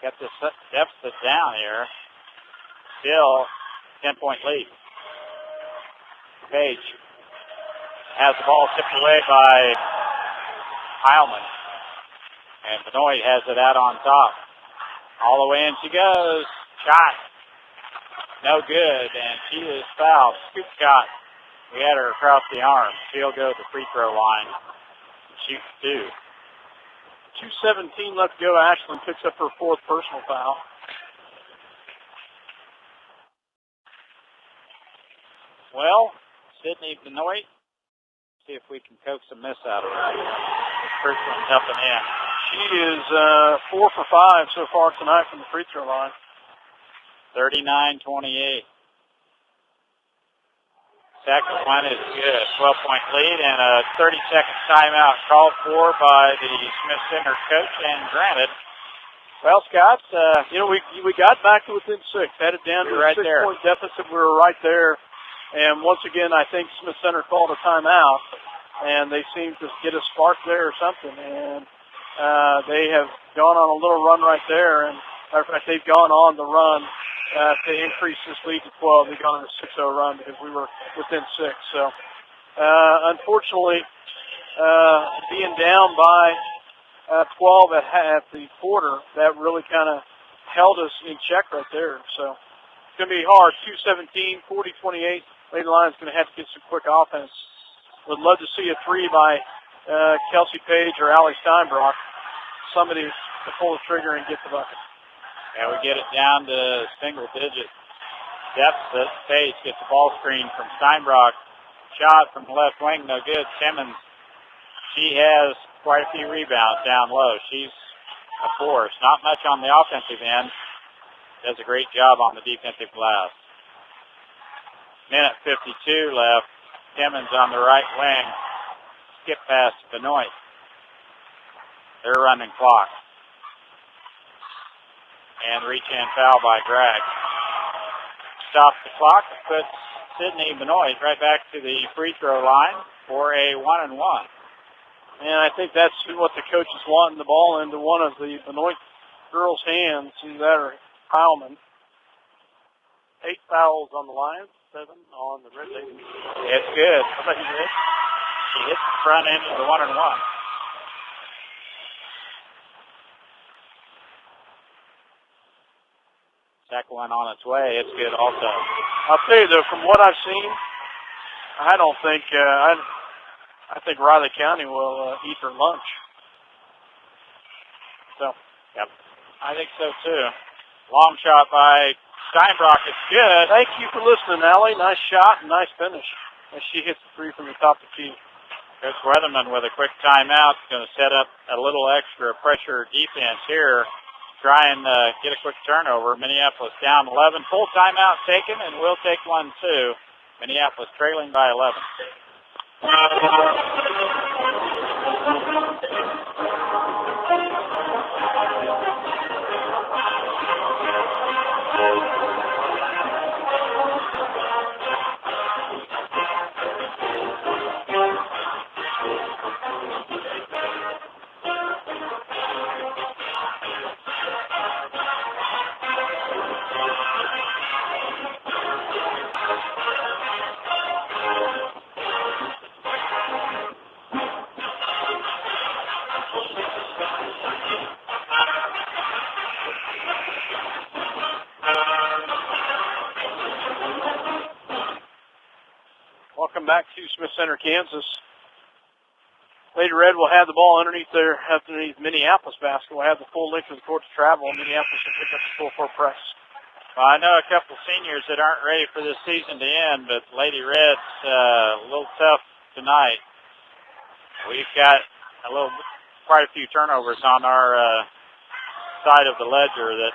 get this deficit down here. Still 10-point lead. Page has the ball tipped away by Heilman. And Benoit has it out on top. All the way in she goes. Shot. No good, and she is fouled. Scoop shot. We had her across the arm. She'll go to the free throw line. Shoot 2. 2:17 left to go. Ashland picks up her 4th personal foul. Well, Sydney Benoit, see if we can coax a miss out of her. First one's up and in. She is 4 for 5 so far tonight from the free throw line. 39-28. Second one is good. 12-point lead and a 30-second timeout called for by the Smith Center coach and granted. Well, Scott, we got back to within 6. Had it down to a right 6-point deficit. We were right there. And once again, I think Smith Center called a timeout, and they seemed to get a spark there or something. And they have gone on a little run right there. And in fact, they've gone on the run to increase this lead to 12. They've gone on a 6-0 run because we were within 6. So, unfortunately, being down by 12 at the quarter, that really kind of held us in check right there. So, It's going to be hard. 2:17, 40-28. Lady Lions going to have to get some quick offense. Would love to see a three by Kelsey Page or Allie Steinbrock. Somebody to pull the trigger and get the bucket. And we get it down to single-digit deficit. Page gets the ball screen from Steinbrock. Shot from the left wing, no good. Simmons, she has quite a few rebounds down low. She's a force. Not much on the offensive end. Does a great job on the defensive glass. Minute 52 left. Simmons on the right wing. Skip past Benoit. They're running clock. And reach-in foul by Greg. Stops the clock. Puts Sydney Benoit right back to the free throw line for a 1-and-1. And I think that's what the coach is wanting, the ball into one of the Benoit girls' hands. Either that or Heilman. 8 fouls on the Lions, 7 on the Red Ladies. It's good. She hits the front end of the 1-and-1. Second one on its way. It's good also. I'll tell you, though, from what I've seen, I don't think, I think Riley County will eat their lunch. So, yep. I think so, too. Long shot by Steinbrock. It's good. Thank you for listening, Allie. Nice shot and nice finish. As she hits the three from the top of the key. Coach Weatherman with a quick timeout is going to set up a little extra pressure defense here. Try and get a quick turnover. Minneapolis down 11. Full timeout taken, and we'll take one, too. Minneapolis trailing by 11. Welcome back to Smith Center, Kansas. Lady Red will have the ball underneath Minneapolis basket. We'll have the full length of the court to travel, and Minneapolis will pick up the full court press. Well, I know a couple seniors that aren't ready for this season to end, but Lady Red's a little tough tonight. We've got quite a few turnovers on our side of the ledger that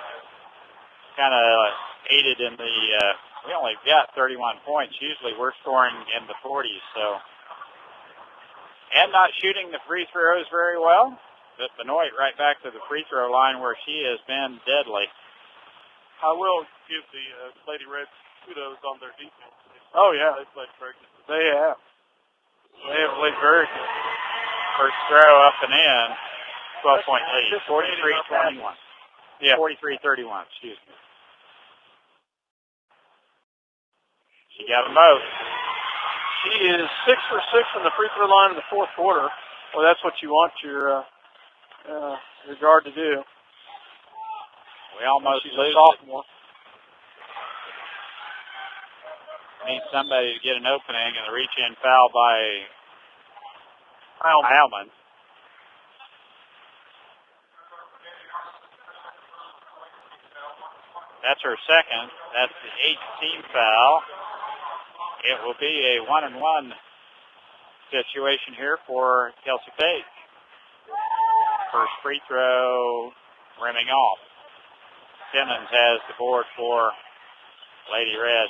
kind of aided in the. We only got 31 points. Usually we're scoring in the 40s, so. And not shooting the free throws very well. But Benoit right back to the free throw line where she has been deadly. I will give the Lady Reds kudos on their defense. Oh, yeah. They played very good. They have. They have played very good. First throw up and in. 12-point lead. 43-21. Yeah. 43-31, excuse me. She got them both. She is 6 for 6 from the free throw line in the fourth quarter. Well, that's what you want your guard to do. We almost She's lose a sophomore. Need somebody to get an opening, and the reach-in foul by Heilman. That's her second. That's the 8th team foul. It will be a 1-and-1 situation here for Kelsey Page. First free throw rimming off. Simmons has the board for Lady Red.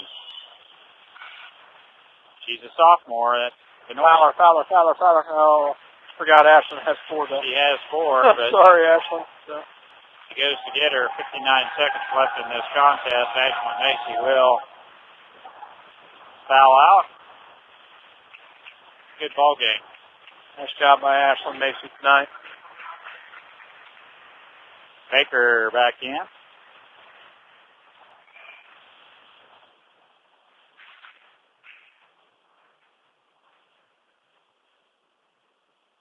She's a sophomore. That's Fowler. Oh, forgot Ashland has 4, though. She has 4. But sorry, Ashland. So. She goes to get her. 59 seconds left in this contest. Ashland Macy will foul out. Good ball game. Nice job by Ashland Macy tonight. Baker back in.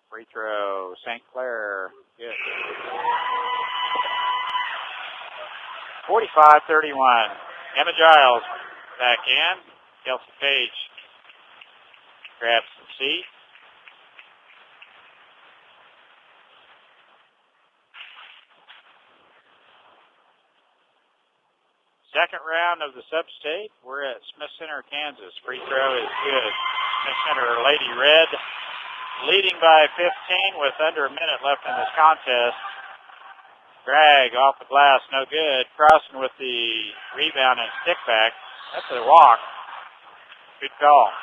Free throw, St. Clair. Good. 45-31. Emma Giles back in. Kelsey Page grabs some seat. Second round of the Sub-State. We're at Smith Center, Kansas. Free throw is good. Smith Center Lady Red leading by 15 with under a minute left in this contest. Drag off the glass, no good. Crossing with the rebound and stick back. That's a walk. Good call.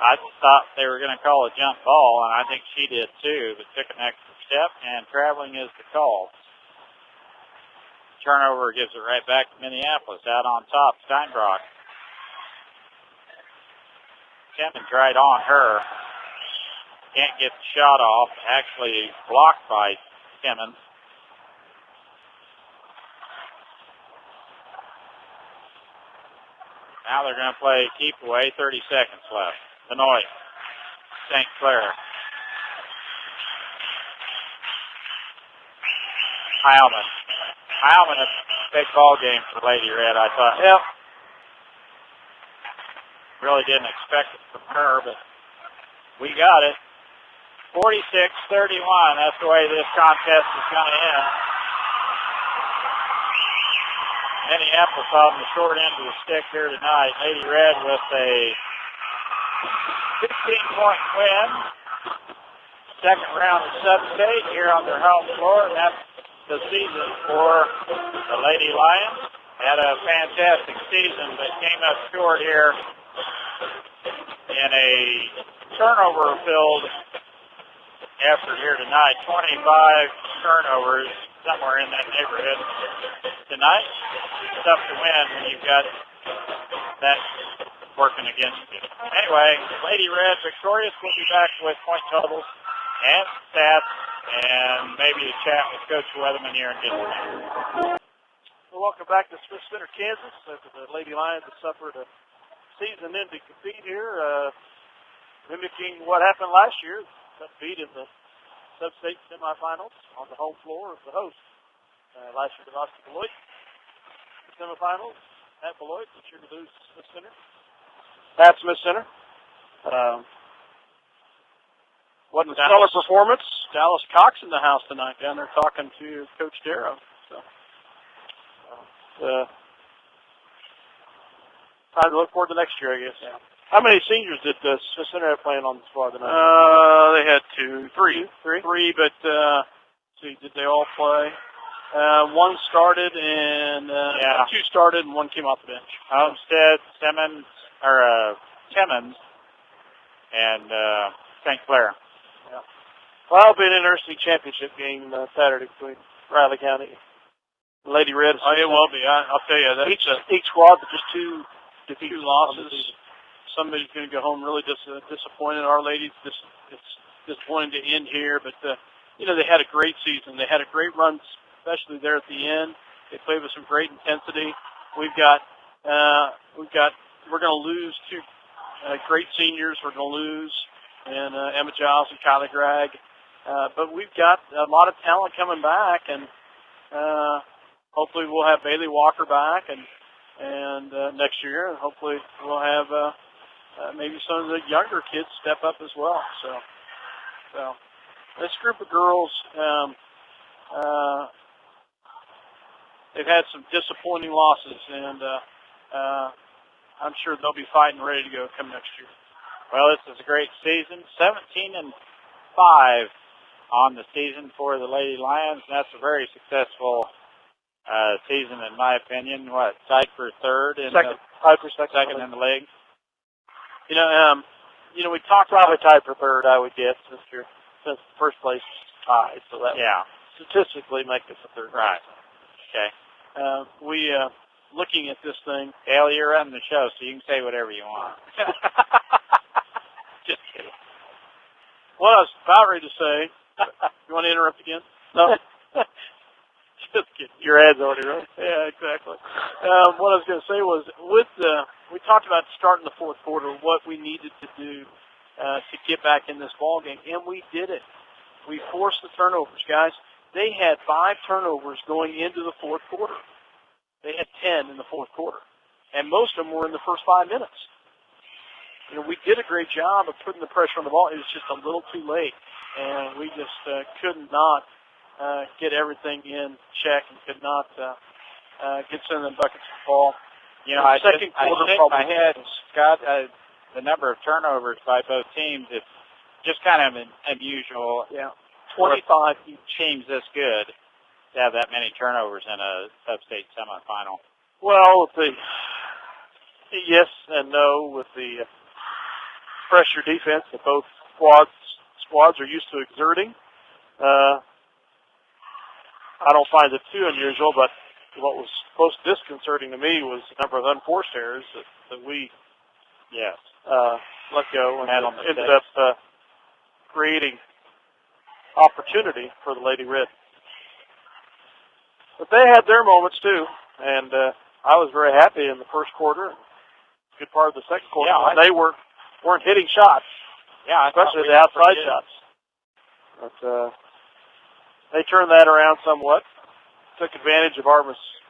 I thought they were going to call a jump ball, and I think she did too, but took an extra step, and traveling is the call. Turnover gives it right back to Minneapolis. Out on top, Steinbrock. Timmons right on her. Can't get the shot off. Actually blocked by Timmons. Now they're going to play keep away. 30 seconds left. Benoit. St. Clair. Heilman. Heilman, a big ball game for Lady Red. I thought, yep. Really didn't expect it from her, but we got it. 46-31. That's the way this contest is going to end. Minneapolis on the short end of the stick here tonight. Lady Red with a 15-point win. Second round of Sub-State here on their home floor, and that's the season for the Lady Lions. Had a fantastic season, but came up short here in a turnover-filled effort here tonight. 25 turnovers, somewhere in that neighborhood tonight. It's tough to win when you've got that working against you. Anyway, Lady Red victorious. We'll be back with point totals and stats and maybe a chat with Coach Weatherman here in just a minute. Well, welcome back to Smith Center, Kansas. After the Lady Lions have suffered a season-ending defeat here, mimicking what happened last year. Got beat in the Sub-State semifinals on the home floor of the host. Last year, they lost to Beloit. The semifinals at Beloit. This year, they lose to Smith Center. At Smith Center. Wasn't a stellar performance. Dallas Cox in the house tonight down there talking to Coach Darrow. So, time to look forward to next year, I guess. Yeah. How many seniors did Smith Center have playing on the squad tonight? They had three, but see, did they all play? One started and two started and one came off the bench. Homestead, Timmons, and St. Clair. Yeah. Well, it'll be an interesting championship game Saturday between Riley County and Lady Red. Oh, it will be. I'll tell you that. Each squad with just two losses. Somebody's going to go home really disappointed. Our ladies, it's disappointing to end here, but they had a great season. They had a great run, especially there at the end. They played with some great intensity. We're going to lose two great seniors. We're going to lose and Emma Giles and Kylie Gregg, but we've got a lot of talent coming back, and hopefully we'll have Bailey Walker back and next year, and hopefully we'll have maybe some of the younger kids step up as well. So this group of girls, they've had some disappointing losses, and I'm sure they'll be fighting ready to go come next year. Well, this is a great season. 17-5 on the season for the Lady Lions. That's a very successful season, in my opinion. Tied for third? Tied for second in the league. We talked probably tied for third, I would guess, this year, since the first place tied. So that statistically make us a third. Right. Okay. Looking at this thing. Dale, you're running the show, so you can say whatever you want. Just kidding. What I was about ready to say, you want to interrupt again? No. Just kidding. Your ad's already running. Yeah, exactly. What I was going to say was, we talked about starting the fourth quarter, what we needed to do to get back in this ball game, and we did it. We forced the turnovers, guys. they had 5 turnovers going into the fourth quarter. They had 10 in the fourth quarter, and most of them were in the first 5 minutes. You know, we did a great job of putting the pressure on the ball. It was just a little too late, and we just could not get everything in check and could not get some of them buckets of the ball. You know, I think my head, Scott, the number of turnovers by both teams, it's just kind of unusual. Yeah, 25 each teams this good to have that many turnovers in a sub-state semifinal. Well, with the yes and no with the pressure defense that both squads are used to exerting, I don't find it too unusual, but what was most disconcerting to me was the number of unforced errors that we let go and ended up creating opportunity for the Lady Red. But they had their moments too, and I was very happy in the first quarter, good part of the second quarter. Yeah, they weren't hitting shots, especially the outside shots. But they turned that around somewhat, took advantage of our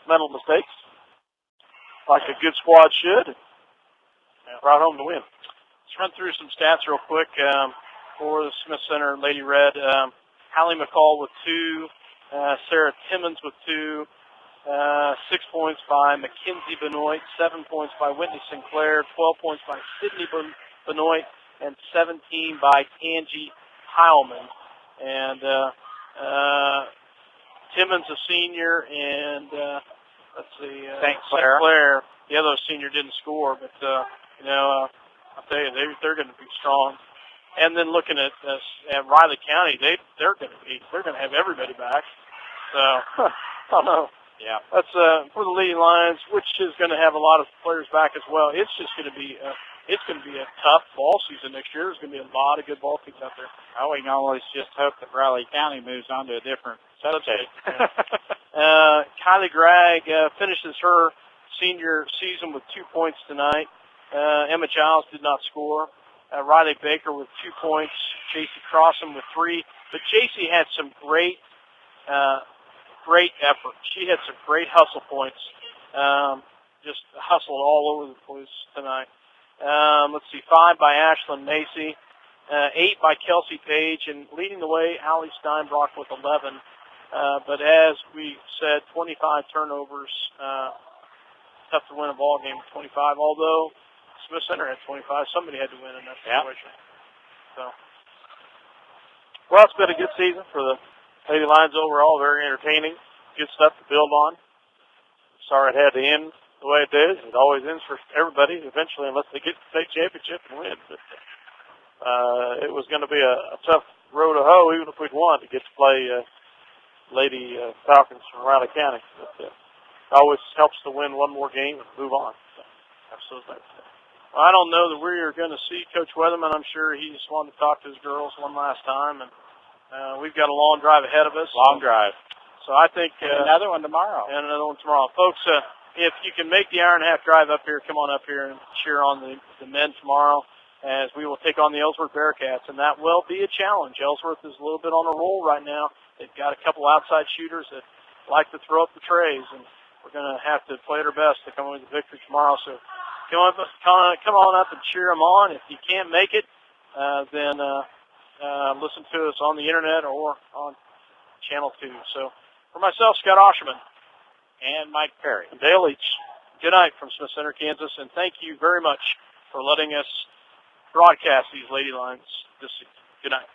mental mistakes, like a good squad should, and brought home the win. Let's run through some stats real quick for the Smith Center Lady Red. Hallie McCall with 2, Sarah Timmons with 2, 6 points by Mackenzie Benoit, 7 points by Whitney Sinclair, 12 points by Sydney Benoit, and 17 by Angie Heilman. And Timmons a senior, and let's see, St. Clair, the other senior didn't score, but I'll tell you, they're going to be strong. And then looking at Riley County, they're going to have everybody back. So I don't know. Yeah, that's for the Lady Lions, which is going to have a lot of players back as well. It's just going to be a tough ball season next year. There's going to be a lot of good ball teams out there. We can always just hope that Riley County moves on to a different subject. Kylie Gregg finishes her senior season with 2 points tonight. Emma Giles did not score. Riley Baker with 2 points. JC Crossan with 3. But JC had some great effort. She had some great hustle points. Just hustled all over the place tonight. Let's see, 5 by Ashlyn Macy, 8 by Kelsey Page, and leading the way, Allie Steinbrock with 11. But as we said, 25 turnovers. Tough to win a ball game with 25, although Smith Center had 25. Somebody had to win in that situation. So, well, it's been a good season for the Lady Lions overall. Very entertaining. Good stuff to build on. Sorry it had to end the way it did. It always ends for everybody eventually, unless they get the state championship and win. But it was going to be a tough row to hoe, even if we'd won, to get to play Lady Falcons from Riley County. But it always helps to win one more game and move on. So, absolutely. Well, I don't know that we are going to see Coach Weatherman. I'm sure he just wanted to talk to his girls one last time, and we've got a long drive ahead of us. Long drive. So I think another one tomorrow. And another one tomorrow, folks. If you can make the hour and a half drive up here, come on up here and cheer on the men tomorrow, as we will take on the Ellsworth Bearcats, and that will be a challenge. Ellsworth is a little bit on a roll right now. They've got a couple outside shooters that like to throw up the trays, and we're going to have to play our best to come away with the victory tomorrow. So come on up and cheer them on. If you can't make it, then listen to us on the internet or on Channel 2. So for myself, Scott Osherman, and Mike Perry, and Dale Leach, good night from Smith Center, Kansas, and thank you very much for letting us broadcast these Lady Lions this season. Good night.